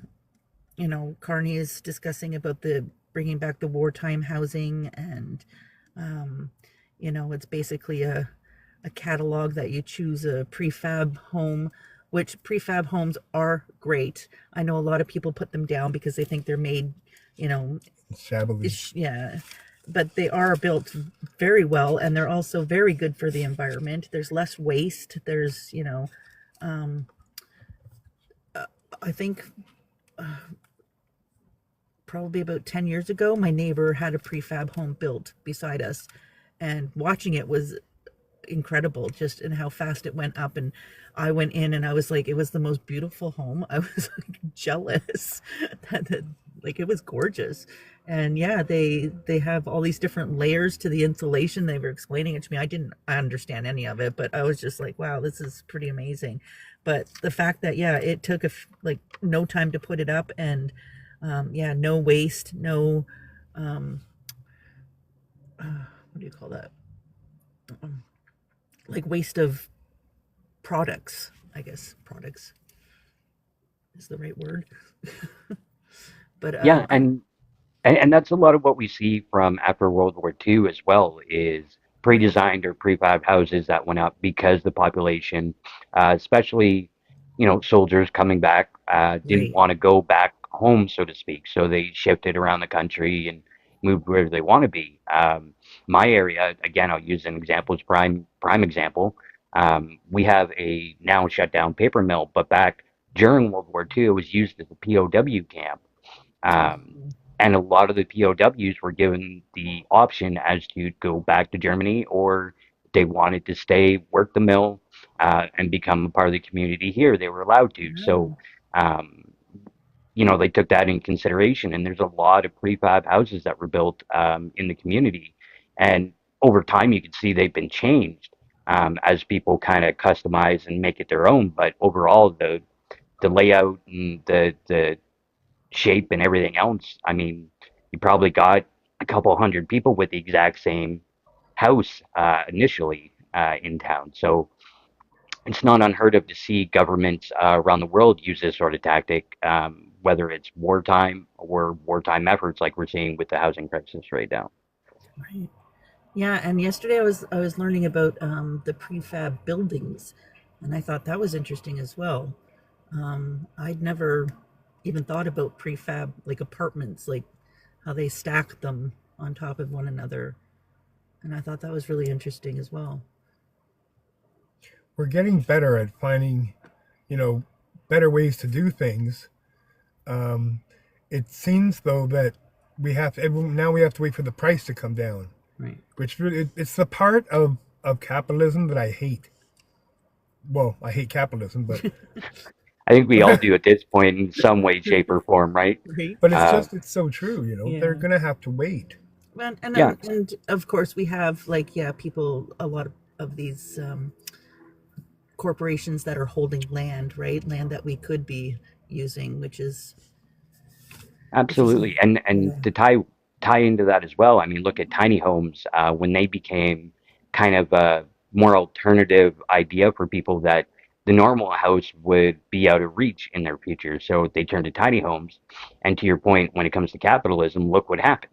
S1: Carney is discussing about the bringing back the wartime housing, and it's basically a catalog that you choose a prefab home, which prefab homes are great. I know a lot of people put them down because they think they're made, you know,
S2: Shabbily.
S1: yeah, but they are built very well, and they're also very good for the environment. There's less waste. There's, I think probably about 10 years ago, my neighbor had a prefab home built beside us, and watching it was incredible, just in how fast it went up. And I went in and I was like, it was the most beautiful home. I was like jealous that like it was gorgeous. And yeah, they have all these different layers to the insulation. They were explaining it to me. I didn't understand any of it, but I was just like, wow, this is pretty amazing. But the fact that, yeah, it took like no time to put it up, and no waste, no what do you call that, like waste of products. I guess products is the right word. But
S5: Yeah, and that's a lot of what we see from after World War II as well, is
S1: right,
S5: pre-designed or prefab houses that went up because the population, especially, soldiers coming back, didn't
S1: right,
S5: want to go back home, so to speak. So they shifted around the country and moved where they want to be. My area, again, I'll use an example, as prime example. We have a now shut down paper mill, but back during World War II, it was used as a POW camp. Um, and a lot of the POWs were given the option as to go back to Germany, or they wanted to stay, work the mill, and become a part of the community here. They were allowed to. So,
S1: wow,
S5: um, they took that in consideration. And there's a lot of prefab houses that were built in the community. And over time, you can see they've been changed as people kind of customize and make it their own. But overall, the layout and the shape and everything else, I mean, you probably got a couple hundred people with the exact same house initially in town. So it's not unheard of to see governments around the world use this sort of tactic, whether it's wartime or wartime efforts like we're seeing with the housing crisis right now.
S1: right. Yeah, and yesterday I was learning about the prefab buildings, and I thought that was interesting as well. I'd never even thought about prefab like apartments, like how they stack them on top of one another, and I thought that was really interesting as well.
S2: We're getting better at finding, you know, better ways to do things. Um, it seems though that now we have to wait for the price to come down,
S1: Right.
S2: which really, it's the part of capitalism that I hate. Well, I hate capitalism, but
S5: I think we all
S2: but
S5: do at this point in some way, shape, or form, right?
S1: Right.
S2: but
S5: Uh,
S2: it's so true. You know, they're
S1: Yeah.
S2: gonna have to wait.
S1: Well, and
S5: yeah,
S1: and of course we have, like, yeah, people, a lot of these corporations that are holding land, right? Land that we could be using, which is
S5: absolutely. And
S1: yeah,
S5: to tie into that as well, I mean, look at tiny homes when they became kind of a more alternative idea for people that the normal house would be out of reach in their future. So they turned to tiny homes. And to your point, when it comes to capitalism, look what happened,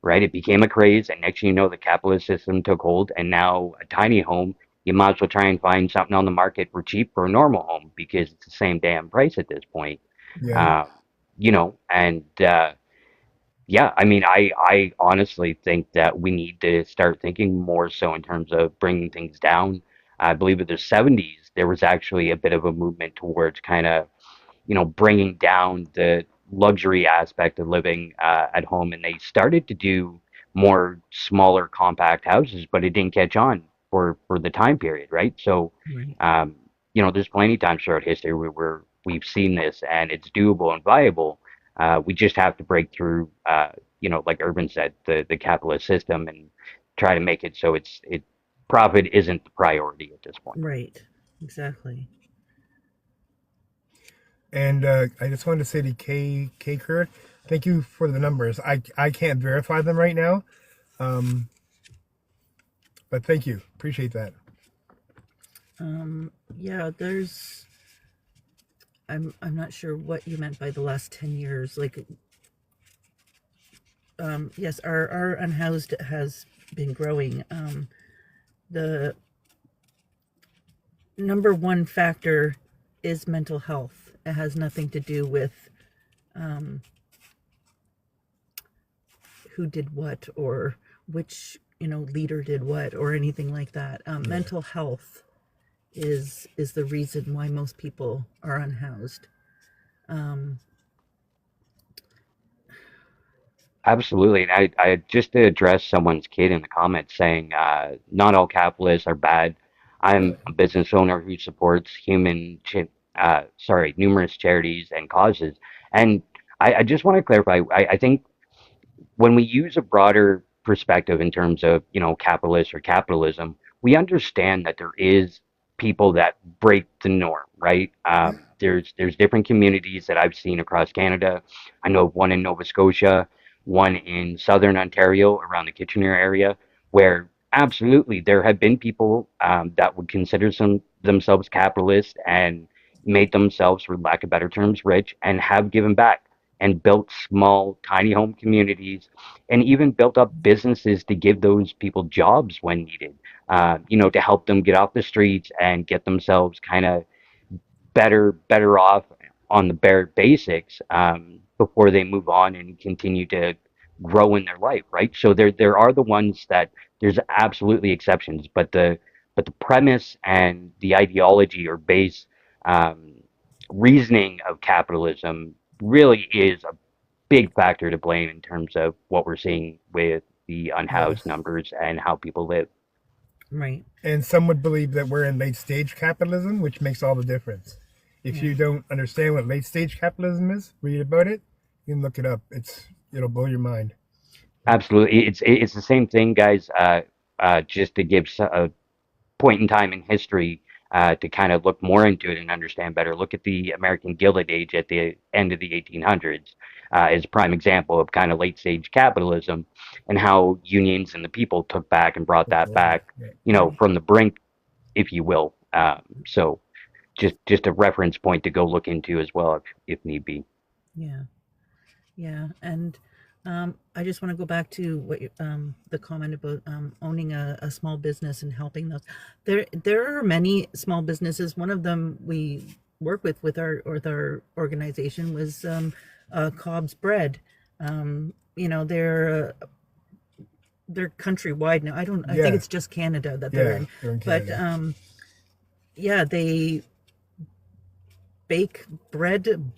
S5: right? It became a craze, and next thing you know, the capitalist system took hold, and now a tiny home, you might as well try and find something on the market for cheap for a normal home because it's the same damn price at this point.
S2: Yeah.
S1: right,
S5: Um, and yeah, I mean, I honestly think that we need to start thinking more so in terms of bringing things down. I believe in the 70s, there was actually a bit of a movement towards kind of, bringing down the luxury aspect of living at home, and they started to do more smaller, compact houses, but it didn't catch on for the time period, right? So,
S1: right,
S5: um, there's plenty of times throughout history where we've seen this, and it's doable and viable. We just have to break through, like Urban said, the capitalist system, and try to make it so it profit isn't the priority at this point.
S1: right, exactly.
S2: And I just wanted to say to K Kurt, thank you for the numbers. I can't verify them right now, But thank you, appreciate that.
S1: Yeah, there's. I'm not sure what you meant by the last 10 years. Like, yes, our unhoused has been growing. The number one factor is mental health. It has nothing to do with who did what or which leader did what or anything like that. Mental health is the reason why most people are unhoused.
S5: Absolutely. And I just to address someone's kid in the comments saying, not all capitalists are bad. I'm a business owner who supports numerous charities and causes. And I just want to clarify, I think when we use a broader perspective in terms of, capitalist or capitalism, we understand that there is people that break the norm, right? There's different communities that I've seen across Canada. I know of one in Nova Scotia, one in southern Ontario around the Kitchener area, where absolutely there have been people that would consider themselves capitalist and made themselves, for lack of better terms, rich and have given back and built small, tiny home communities, and even built up businesses to give those people jobs when needed, to help them get off the streets and get themselves kind of better off on the bare basics before they move on and continue to grow in their life, right? So there are the ones that there's absolutely exceptions, but the premise and the ideology or base um, reasoning of capitalism really is a big factor to blame in terms of what we're seeing with the unhoused
S2: Yes.
S5: numbers and how people live.
S1: Right.
S2: And some would believe that we're in late stage capitalism, which makes all the difference. If
S1: Yeah.
S2: you don't understand what late stage capitalism is, read about it. You can look it up. It'll blow your mind.
S5: Absolutely, it's the same thing, guys. Just to give a point in time in history to kind of look more into it and understand better. Look at the American Gilded Age at the end of the 1800s as a prime example of kind of late stage capitalism and how unions and the people took back and brought that back,
S1: Right.
S5: from the brink, if you will. So just a reference point to go look into as well if need be.
S1: Yeah. Yeah. And I just want to go back to what the comment about owning a small business and helping those. There are many small businesses. One of them we work with our organization was Cobb's Bread. They're countrywide now. I think
S2: Yeah.
S1: it's just Canada that they're
S2: Yeah,
S1: in.
S2: they're in
S1: But
S2: Canada.
S1: yeah, they bake bread,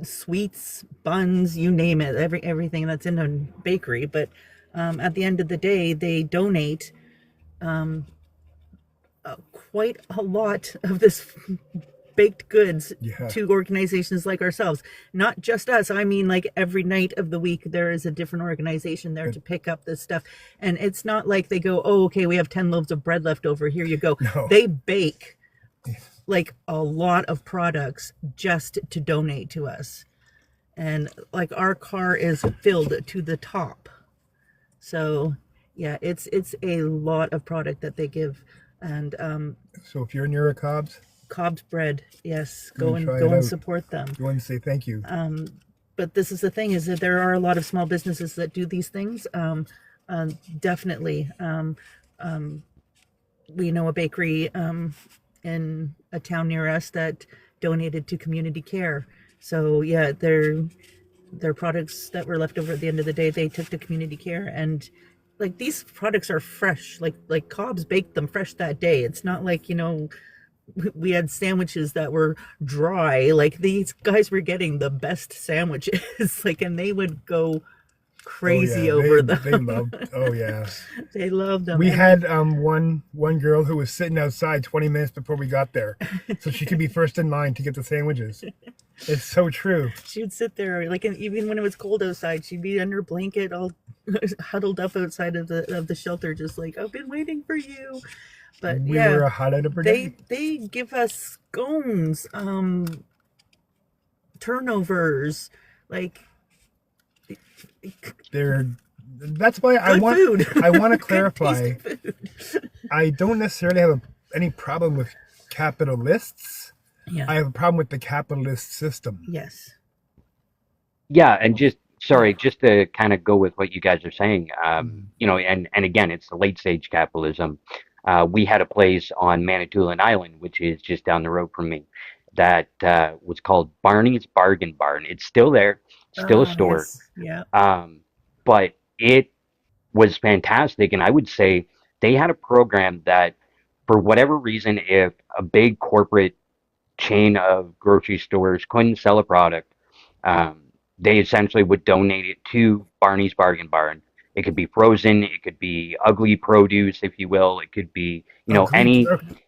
S1: sweets, buns, you name it, everything that's in a bakery. But at the end of the day, they donate quite a lot of this baked goods
S2: Yeah.
S1: to organizations like ourselves. Not just us. I mean, like every night of the week, there is a different organization there to pick up this stuff. And it's not like they go, oh, okay, we have 10 loaves of bread left over. Here you go.
S2: No.
S1: They bake like a lot of products just to donate to us. And like our car is filled to the top. So yeah, it's a lot of product that they give. And
S2: So if you're near a Cobb's,
S1: Cobb's Bread, yes,
S2: go and try
S1: go
S2: it
S1: and
S2: out.
S1: support them.
S2: Go and say thank you.
S1: But this is the thing, is that there are a lot of small businesses that do these things. Definitely. We know a bakery in a town near us that donated to community care. So yeah, their products that were left over at the end of the day, they took to community care. And like these products are fresh, like Cobb's baked them fresh that day. It's not like we had sandwiches that were dry. Like these guys were getting the best sandwiches, like, and they would go crazy over them.
S2: They loved. Oh yeah.
S1: They loved them.
S2: We
S1: And
S2: had one girl who was sitting outside 20 minutes before we got there, so she could be first in line to get the sandwiches. It's so true.
S1: she would sit there, like, and even when it was cold outside, she'd be under blanket, all huddled up outside of the shelter, just like, I've been waiting for you. But
S2: We
S1: yeah,
S2: were a hot out of
S1: they give us scones, turnovers, like
S2: They're That's why I
S1: Good
S2: want
S1: food.
S2: I want to
S1: Good
S2: clarify.
S1: tasting food.
S2: I don't necessarily have any problem with capitalists.
S1: Yeah.
S2: I have a problem with the capitalist system.
S1: Yes.
S5: Yeah, and just
S1: Yeah.
S5: sorry, just to kind of go with what you guys are saying, you know, and again, it's the late stage capitalism. We had a place on Manitoulin Island, which is just down the road from me, that was called Barney's Bargain Barn. It's still there, still a
S1: Ah,
S5: store,
S1: yes. Yeah.
S5: um, but it was fantastic. And I would say they had a program that, for whatever reason, if a big corporate chain of grocery stores couldn't sell a product, um, they essentially would donate it to Barney's Bargain Barn. It could be frozen, it could be ugly produce, if you will. It could be, you know,
S2: Ugly.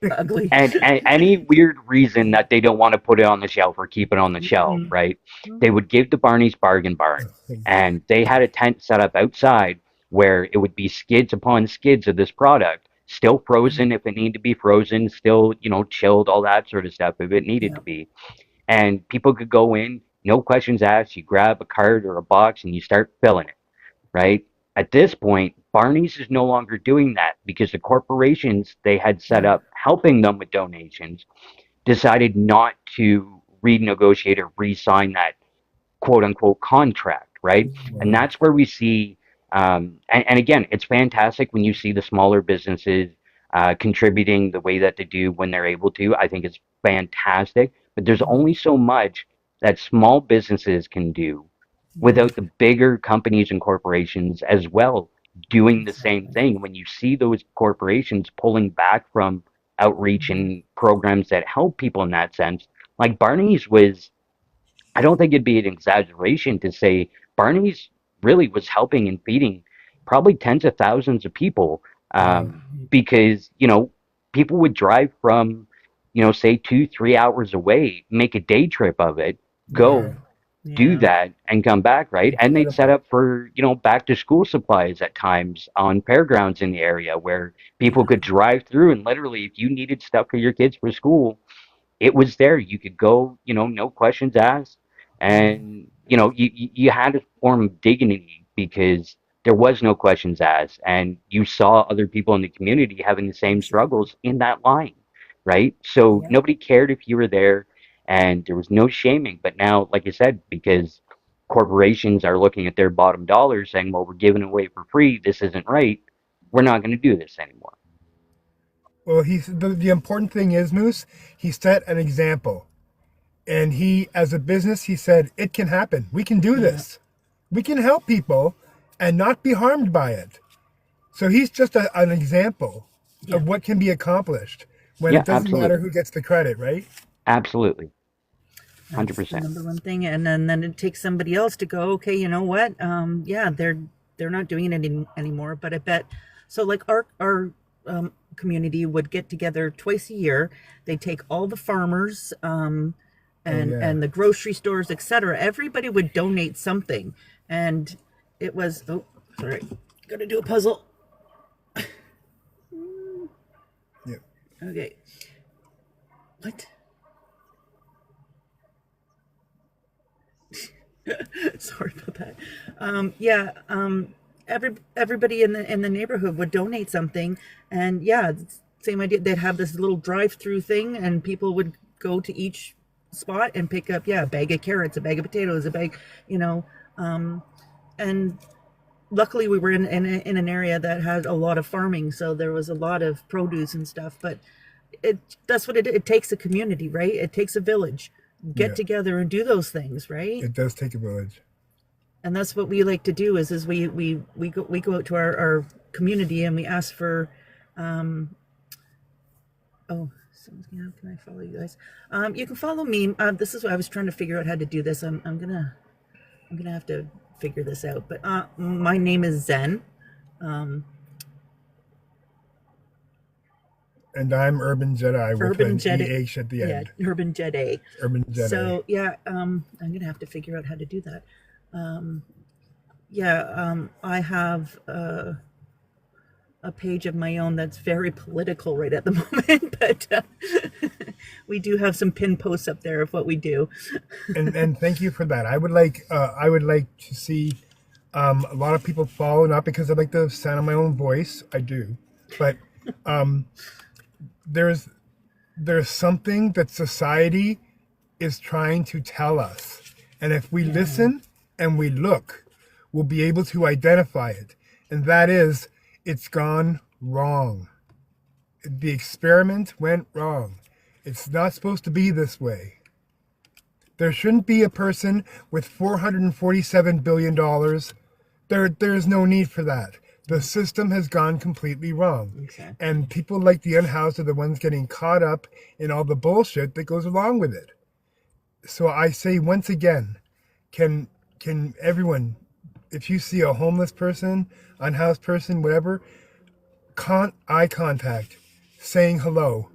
S1: Ugly.
S5: and any weird reason that they don't want to put it on the shelf or keep it on the shelf,
S1: Mhm.
S5: right? They would give to Barney's Bargain Barn, and they had a tent set up outside where it would be skids upon skids of this product, still frozen if it needed to be frozen, still, you know, chilled, all that sort of stuff if it needed
S1: Yeah.
S5: to be. And people could go in, no questions asked. You grab a cart or a box and you start filling it, right? At this point, Barney's is no longer doing that because the corporations they had set
S1: Yeah.
S5: up helping them with donations decided not to renegotiate or re-sign that quote unquote contract, right? And
S2: Wow.
S5: that's where we see, and again, it's fantastic when you see the smaller businesses contributing the way that they do when they're able to. I think it's fantastic, but there's only so much that small businesses can do
S1: Yeah.
S5: without the bigger companies and corporations as well doing the same
S1: Exactly.
S5: thing. When you see those corporations pulling back from outreach and programs that help people in that sense, like Barney's was, I don't think it'd be an exaggeration to say Barney's really was helping and feeding probably tens of thousands of people,
S2: Wow.
S5: because, you know, people would drive from, you know, say 2, 3 hours away, make a day trip of it,
S2: Wow.
S5: go do
S1: Yeah.
S5: that and come back, right? And they'd set
S2: Incredible.
S5: up for, you know, back to school supplies at times on fairgrounds in the area where people
S1: Yeah.
S5: could drive through and literally, if you needed stuff for your kids for school, it was there. You could go, you know, no questions asked, and you know, you had a form of dignity because there was no questions asked, and you saw other people in the community having the same
S1: Exactly.
S5: struggles in that line, right? So
S1: Yeah.
S5: nobody cared if you were there, and there was no shaming. But now, like I said, because corporations are looking at their bottom dollar, saying, "Well, we're giving away for free. This isn't right. We're not going to do this anymore."
S2: Well, the important thing is, Moose, he set an example. And he, as a business, he said, it can happen. We can do
S1: Yeah.
S2: this. We can help people and not be harmed by it. So he's just an example
S1: Yeah.
S2: of what can be accomplished when
S5: Yeah,
S2: it doesn't matter
S5: absolutely,
S2: who gets the credit, right?
S5: absolutely, hundred
S1: That's the
S5: percent.
S1: number one thing, and then it takes somebody else to go. Okay, you know what? Yeah, they're not doing it anymore. But I bet so. Like our community would get together twice a year. They take all the farmers,
S2: Oh, yeah.
S1: and the grocery stores, etc. Everybody would donate something, and it was oh sorry, got to do a puzzle.
S2: Yeah.
S1: Okay, what? Sorry about that. Yeah, everybody in the neighborhood would donate something, and yeah, same idea. They'd have this little drive-through thing, and people would go to each spot and pick up, yeah, a bag of carrots, a bag of potatoes, a bag, you know, and luckily we were in an area that had a lot of farming, so there was a lot of produce and stuff. But it that's what it takes a community, right? It takes a village. Get
S2: Yeah.
S1: together and do those things, right?
S2: It does take a village.
S1: And that's what we like to do is we go out to our community and we ask for oh someone's gonna can I follow you guys? You can follow me. This is what I was trying to figure out how to do this. I'm gonna have to figure this out. But my name is Zen.
S2: And I'm Urban Jedi with
S1: Urban
S2: an
S1: Jedi.
S2: EH at the
S1: Yeah,
S2: end.
S1: Urban Jedi.
S2: Urban Jedi.
S1: So yeah, I'm gonna have to figure out how to do that. Yeah, I have a page of my own that's very political right at the moment, but we do have some pin posts up there of what we do.
S2: And thank you for that. I would like to see A lot of people follow, not because I like the sound of my own voice, I do, but there's there's something that society is trying to tell us. And if we
S1: Yeah.
S2: listen and we look, we'll be able to identify it. And that is, it's gone wrong. The experiment went wrong. It's not supposed to be this way. There shouldn't be a person with $447 billion. There's no need for that. The system has gone completely wrong.
S1: Exactly.
S2: And people like the unhoused are the ones getting caught up in all the bullshit that goes along with it. So I say once again, can everyone, if you see a homeless person, unhoused person, whatever, eye contact, saying hello,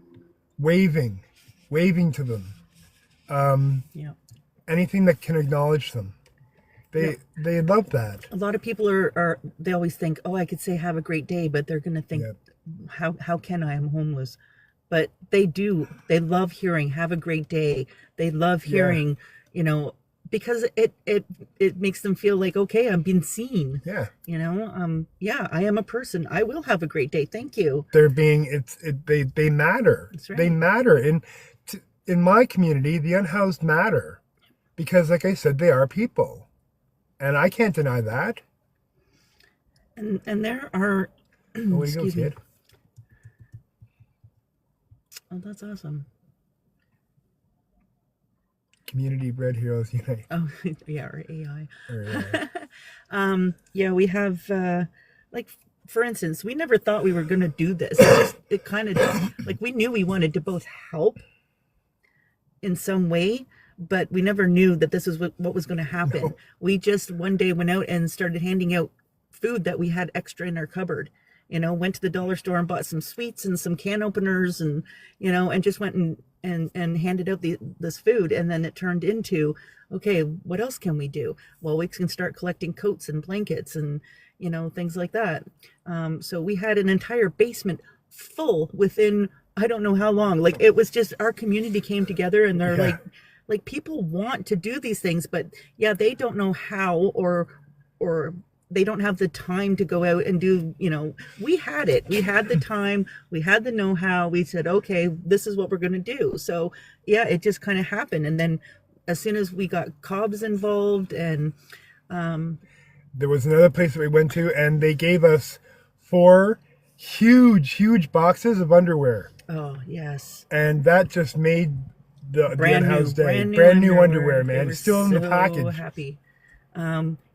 S2: waving, waving to them,
S1: Yeah.
S2: anything that can acknowledge them.
S1: Yeah.
S2: They love that.
S1: A lot of people are they always think, oh, I could say have a great day, but they're going to think,
S2: Yeah.
S1: how can I? I'm homeless. But they do. They love hearing have a great day. They love hearing, because it makes them feel like, okay, I'm being seen.
S2: Yeah.
S1: Yeah, I am a person. I will have a great day. Thank you.
S2: They're being they matter.
S1: That's right.
S2: They matter in my community. The unhoused matter because, like I said, they are people, and I can't deny that.
S1: And there are
S2: Oh, way to go,
S1: excuse me.
S2: kid.
S1: Oh, that's awesome.
S2: Community Red Heroes Unite.
S1: Oh, yeah, or AI.
S2: Or,
S1: Yeah, we have like for instance, we never thought we were going to do this. It kind of like we knew we wanted to both help in some way, but we never knew that this was what was going to happen.
S2: No.
S1: We just one day went out and started handing out food that we had extra in our cupboard. Went to the dollar store and bought some sweets and some can openers and and just went and handed out this food. And then it turned into, okay, what else can we do? Well, we can start collecting coats and blankets and things like that. So we had an entire basement full within I don't know how long. Like it was just our community came together and they're
S2: Yeah.
S1: like people want to do these things, but yeah, they don't know how or they don't have the time to go out and do, we had it. We had the time, we had the know-how. We said, okay, this is what we're going to do. So yeah, it just kind of happened. And then as soon as we got Cobbs involved and
S2: There was another place that we went to, and they gave us 4 huge boxes of underwear,
S1: oh yes,
S2: and that just made the unhoused day.
S1: brand
S2: New
S1: new
S2: underwear,
S1: They
S2: man.
S1: were
S2: It's still in the
S1: so
S2: package.
S1: happy.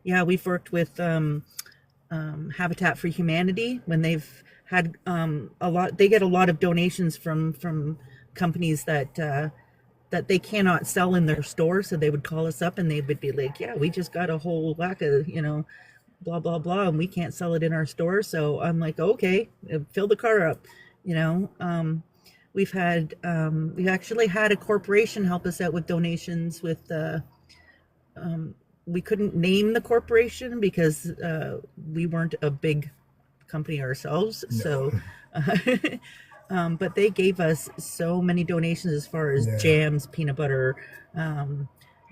S1: Yeah, we've worked with Habitat for Humanity when they've had a lot. They get a lot of donations from companies that they cannot sell in their store, so they would call us up and they would be like, "Yeah, we just got a whole whack of blah blah blah, and we can't sell it in our store." So I'm like, "Okay, fill the car up," you know. We actually had a corporation help us out with donations with we couldn't name the corporation because we weren't a big company ourselves.
S2: No.
S1: So, but they gave us so many donations as far as
S2: Yeah.
S1: jams, peanut butter,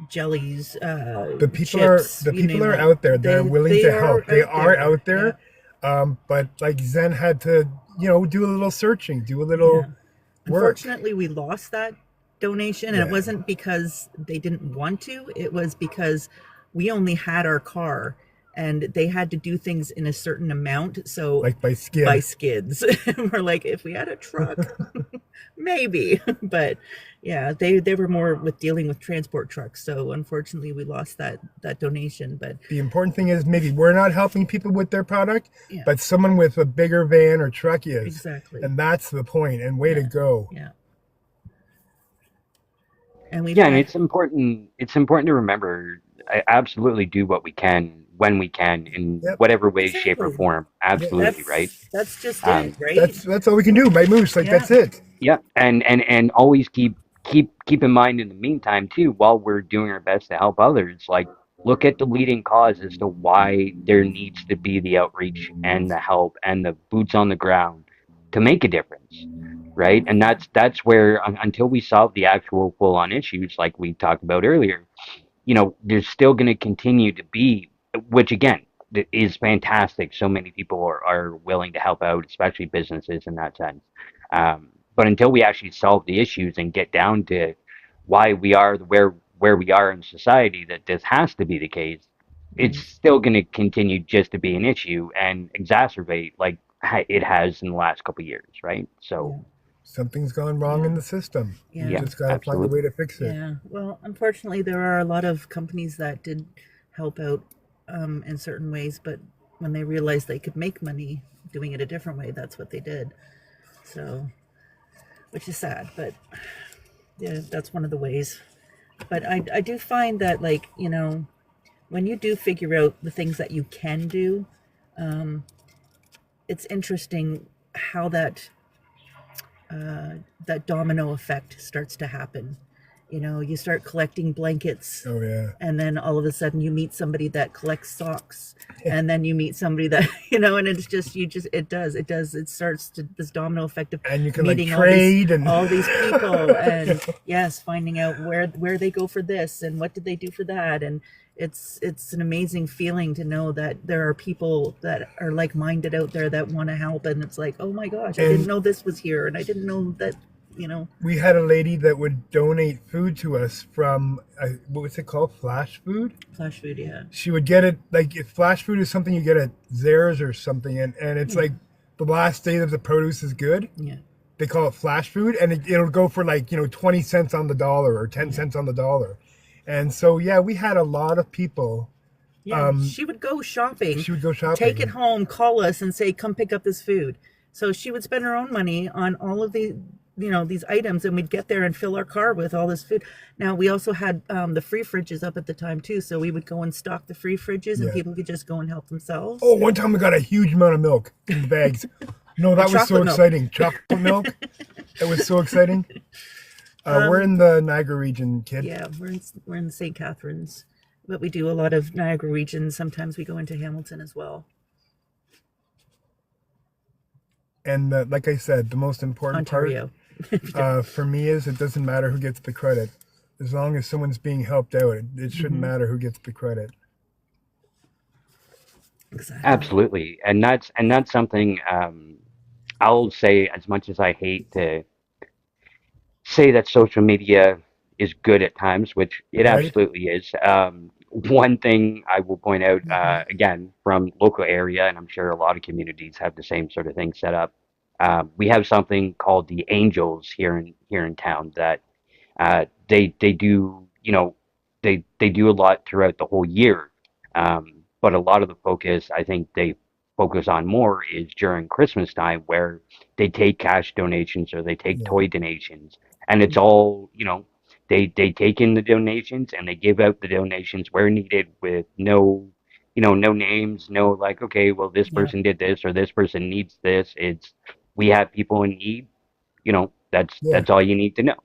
S1: jellies,
S2: The people
S1: chips.
S2: are
S1: you name it.
S2: out there. They're willing
S1: they
S2: to
S1: are
S2: help. They
S1: out
S2: are
S1: there.
S2: out there. But like Zen had to, do a little searching, do a little
S1: Yeah.
S2: work.
S1: Unfortunately, we lost that donation, and
S2: Yeah.
S1: it wasn't because they didn't want to. It was because we only had our car, and they had to do things in a certain amount. So
S2: Like by skin.
S1: by skids, we're like, if we had a truck, maybe. But yeah, they were more with dealing with transport trucks. So unfortunately, we lost that donation. But
S2: The important thing is maybe we're not helping people with their product,
S1: yeah,
S2: but someone with a bigger van or truck is.
S1: exactly.
S2: And that's the point. And way to go.
S1: Yeah. And we've
S5: Yeah, and
S1: had,
S5: it's important. It's important to remember. I absolutely do what we can when we can in
S2: Yep.
S5: whatever way, shape, or
S1: Exactly.
S5: form. Absolutely, right?
S1: That's just
S5: Um,
S1: it, right?
S2: That's all we can do, right, Moose? Like
S1: Yeah.
S2: that's it.
S5: Yeah, and always keep in mind in the meantime too, while we're doing our best to help others, like look at the leading cause as to why there needs to be the outreach and the help and the boots on the ground to make a difference, right? And that's where until we solve the actual full-on issues, like we talked about earlier, there's still going to continue to be, which again, is fantastic. So many people are willing to help out, especially businesses in that sense. But until we actually solve the issues and get down to why we are where we are in society, that this has to be the case, it's
S1: Mm,
S5: still going to continue just to be an issue and exacerbate like it has in the last couple of years, right? So
S1: yeah,
S2: Something's gone wrong
S1: yeah,
S2: in the system. We
S1: yeah,
S5: yeah,
S2: just got to find a way
S5: absolutely.
S2: to fix it.
S1: yeah. Well, unfortunately, there are a lot of companies that did help out in certain ways, but when they realized they could make money doing it a different way, that's what they did. So, which is sad, but yeah, that's one of the ways. But I do find that, like, when you do figure out the things that you can do, it's interesting how that domino effect starts to happen. You start collecting blankets,
S2: Oh yeah.
S1: and then all of a sudden you meet somebody that collects socks, and then you meet somebody that and it's just it starts to this domino effect of
S2: And you can like
S1: meeting
S2: trade and
S1: all these people, and yes, finding out where they go for this and what did they do for that. And it's an amazing feeling to know that there are people that are like-minded out there that want to help, and it's like, oh my gosh, I didn't
S2: and
S1: know this was here, and I didn't know that.
S2: we had a lady that would donate food to us from what was it called, flash food.
S1: Flash food, yeah.
S2: She would get it like if flash food is something you get at Zares or something, and it's like the last day that the produce is good.
S1: Yeah.
S2: They call it flash food, and it'll go for like 20 cents on the dollar or 10 cents on the dollar. And so yeah, we had a lot of people.
S1: Yeah, she would go shopping.
S2: She would go shopping.
S1: Take it home, call us, and say, "Come pick up this food." So she would spend her own money on all of these items, and we'd get there and fill our car with all this food. Now we also had the free fridges up at the time too, so we would go and stock the free fridges, and
S2: Yeah.
S1: people could just go and help themselves.
S2: Oh, one time we got a huge amount of milk in the bags. No, that was so
S1: chocolate milk.
S2: exciting. Chocolate milk. That was so exciting. We're in the Niagara region, kid.
S1: Yeah, we're in St. Catharines, but we do a lot of Niagara region. Sometimes we go into Hamilton as well.
S2: And like I said, the most important
S1: Ontario.
S2: part for me is it doesn't matter who gets the credit. As long as someone's being helped out, it shouldn't matter who gets the credit.
S1: Exactly.
S5: Absolutely, and that's something I'll say. As much as I hate to say that social media is good at times, which it
S2: Right?
S5: absolutely is. One thing I will point out, again, from local area, and I'm sure a lot of communities have the same sort of thing set up. We have something called the Angels here in town that they do, they do a lot throughout the whole year. But a lot of the focus, I think they focus on more is during Christmas time, where they take cash donations or they take
S2: Yeah.
S5: toy donations, and it's all, they take in the donations and they give out the donations where needed with no, no names, no like, okay, well, this
S1: Yeah,
S5: person did this or this person needs this. It's we have people in need,
S2: Yeah.
S5: that's all you need to know.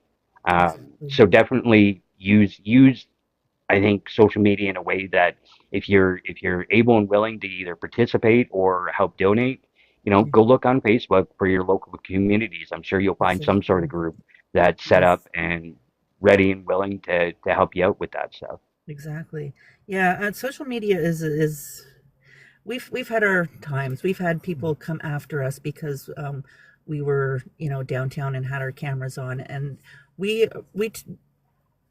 S1: exactly.
S5: So definitely use I think social media in a way that if you're able and willing to either participate or help donate, go look on Facebook for your local communities. I'm sure you'll find some sort
S1: Exactly.
S5: of group that's set
S1: Yes.
S5: up and ready and willing to help you out with that stuff.
S1: Exactly. Yeah, social media is we've had our times. We've had people come after us because we were, downtown and had our cameras on, and we we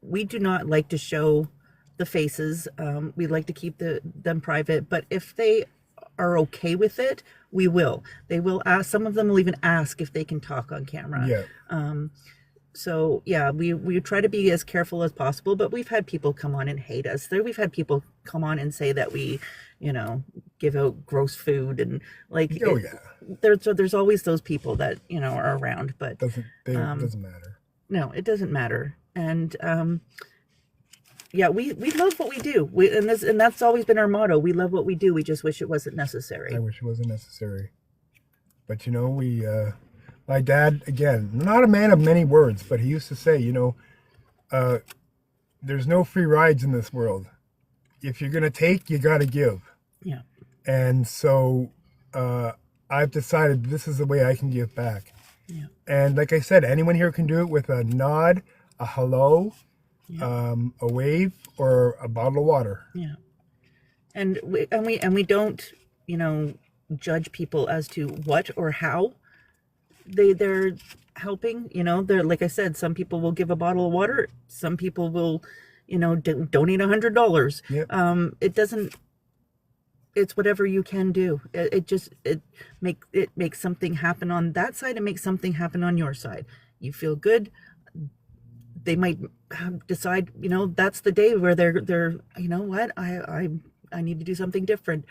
S1: we do not like to show the faces. We like to keep them private, but if they are okay with it, we will. They will ask. Some of them will even ask if they can talk on camera.
S2: Yeah.
S1: So yeah, we try to be as careful as possible, but we've had people come on and hate us. We've had people come on and say that we, give out gross food, and like
S2: Oh yeah.
S1: there's always those people that are around, but
S2: Doesn't matter.
S1: no, it doesn't matter. And yeah, we love what we do. And that's always been our motto. We love what we do. We just wish it wasn't necessary.
S2: I wish it wasn't necessary. But we my dad, again, not a man of many words, but he used to say, there's no free rides in this world. If you're gonna take, you gotta give.
S1: Yeah.
S2: And so I've decided this is the way I can give back.
S1: Yeah.
S2: And like I said, anyone here can do it with a nod, a hello,
S1: Yeah.
S2: a wave, or a bottle of water.
S1: Yeah. And we don't, you know, judge people as to what or how they're helping. You know, they're, like I said, some people will give a bottle of water, some people will, you know, donate $100.
S2: Yep.
S1: It doesn't, it's whatever you can do. It makes something happen on that side, and makes something happen on your side. You feel good. They might decide, you know, that's the day where they're you know what, I need to do something different.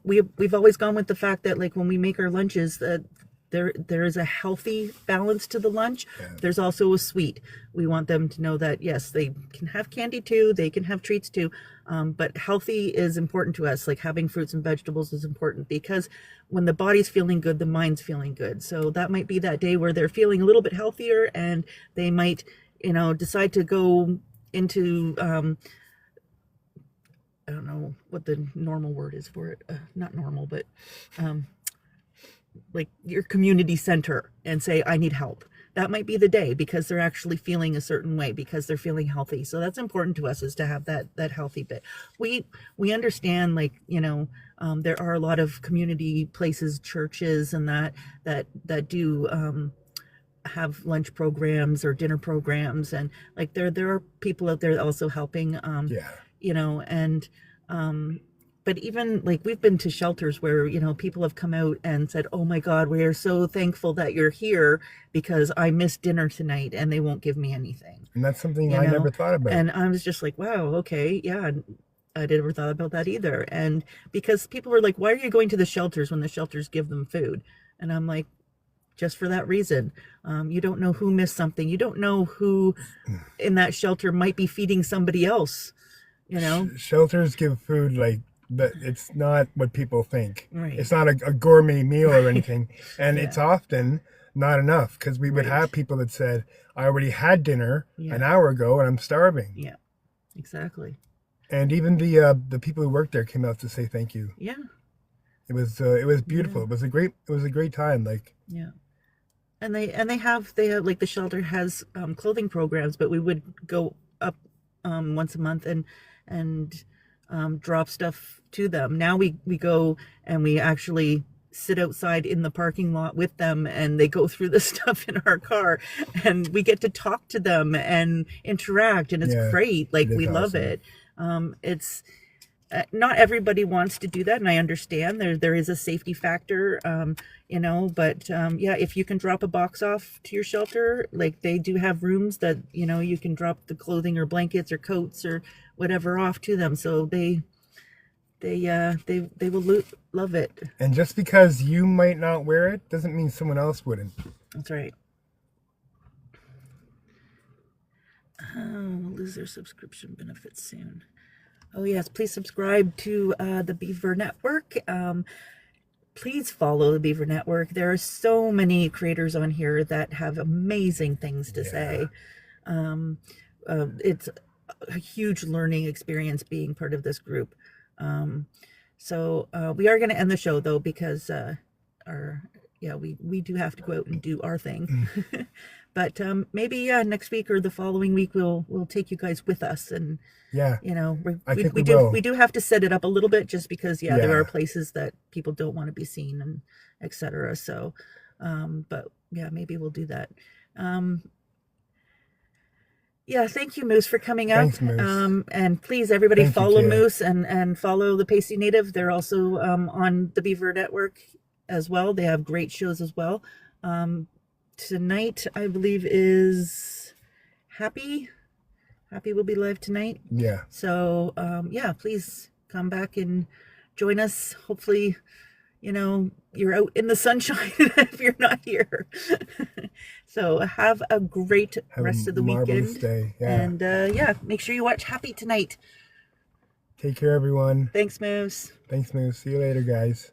S1: We've always gone with the fact that, like, when we make our lunches, that there is a healthy balance to the lunch.
S2: Yeah.
S1: There's also a sweet. We want them to know that, yes, they can have candy too, they can have treats too, but healthy is important to us. Like, having fruits and vegetables is important, because when the body's feeling good, the mind's feeling good. So that might be that day where they're feeling a little bit healthier, and they might, you know, decide to go into I don't know what the normal word is for it. Not normal, but like your community center, and say, I need help. That might be the day, because they're actually feeling a certain way, because they're feeling healthy. So that's important to us, is to have that healthy bit. We understand, like, you know, there are a lot of community places, churches, and that do have lunch programs or dinner programs, and like there are people out there also helping.
S2: Yeah.
S1: You know, and but even, like, we've been to shelters where, you know, people have come out and said, oh my God, we are so thankful that you're here, because I missed dinner tonight and they won't give me anything.
S2: And that's something
S1: You
S2: I
S1: know?
S2: never thought about.
S1: And I was just like, wow, okay, yeah, I never thought about that either. And because people were like, why are you going to the shelters when the shelters give them food? And I'm like, just for that reason. You don't know who missed something. You don't know who in that shelter might be feeding somebody else. You know,
S2: Shelters give food like, but it's not what people think.
S1: Right.
S2: It's not a gourmet meal or anything, and
S1: Yeah.
S2: it's often not enough, because we would have people that said, I already had dinner
S1: Yeah.
S2: an hour ago and I'm starving.
S1: Yeah, exactly.
S2: And even the people who worked there came out to say thank you.
S1: Yeah,
S2: It was beautiful.
S1: Yeah.
S2: It was a great time. Like,
S1: yeah. And they have like, the shelter has clothing programs, but we would go up once a month and drop stuff to them. Now we go and we actually sit outside in the parking lot with them, and they go through the stuff in our car, and we get to talk to them and interact, and it's
S2: Yeah,
S1: great. Like,
S2: it is
S1: we love
S2: awesome.
S1: it. It's not everybody wants to do that, and I understand there is a safety factor, you know, but yeah, if you can drop a box off to your shelter, like, they do have rooms that, you know, you can drop the clothing or blankets or coats or whatever off to them, so they will love it.
S2: and just because you might not wear it doesn't mean someone else wouldn't.
S1: That's right. We'll lose their subscription benefits soon. Oh yes, please subscribe to the Beaver Network. Please follow the Beaver Network. There are so many creators on here that have amazing things to say. It's a huge learning experience being part of this group. So we are going to end the show though, because we do have to go out and do our thing. But maybe next week or the following week we'll take you guys with us, and
S2: Yeah.
S1: you know,
S2: I think
S1: we
S2: will.
S1: do have to set it up a little bit, just because there
S2: Yeah.
S1: are places that people don't want to be seen, and etc. So but yeah, maybe we'll do that. Yeah, thank you, Moose, for coming up.
S2: Thanks, Moose.
S1: And please, everybody,
S2: Thank you,
S1: follow
S2: Kit.
S1: Moose and follow the Pasty Native. They're also on the Beaver Network as well. They have great shows as well. Tonight, I believe, is Happy. Happy will be live tonight.
S2: Yeah.
S1: So yeah, please come back and join us. Hopefully, you know, you're out in the sunshine if you're not here. So have a great
S2: Have
S1: rest
S2: a
S1: of the
S2: marvelous
S1: weekend.
S2: day. Yeah.
S1: And yeah, make sure you watch Happy tonight.
S2: Take care, everyone.
S1: Thanks, Moose.
S2: Thanks, Moose. See you later, guys.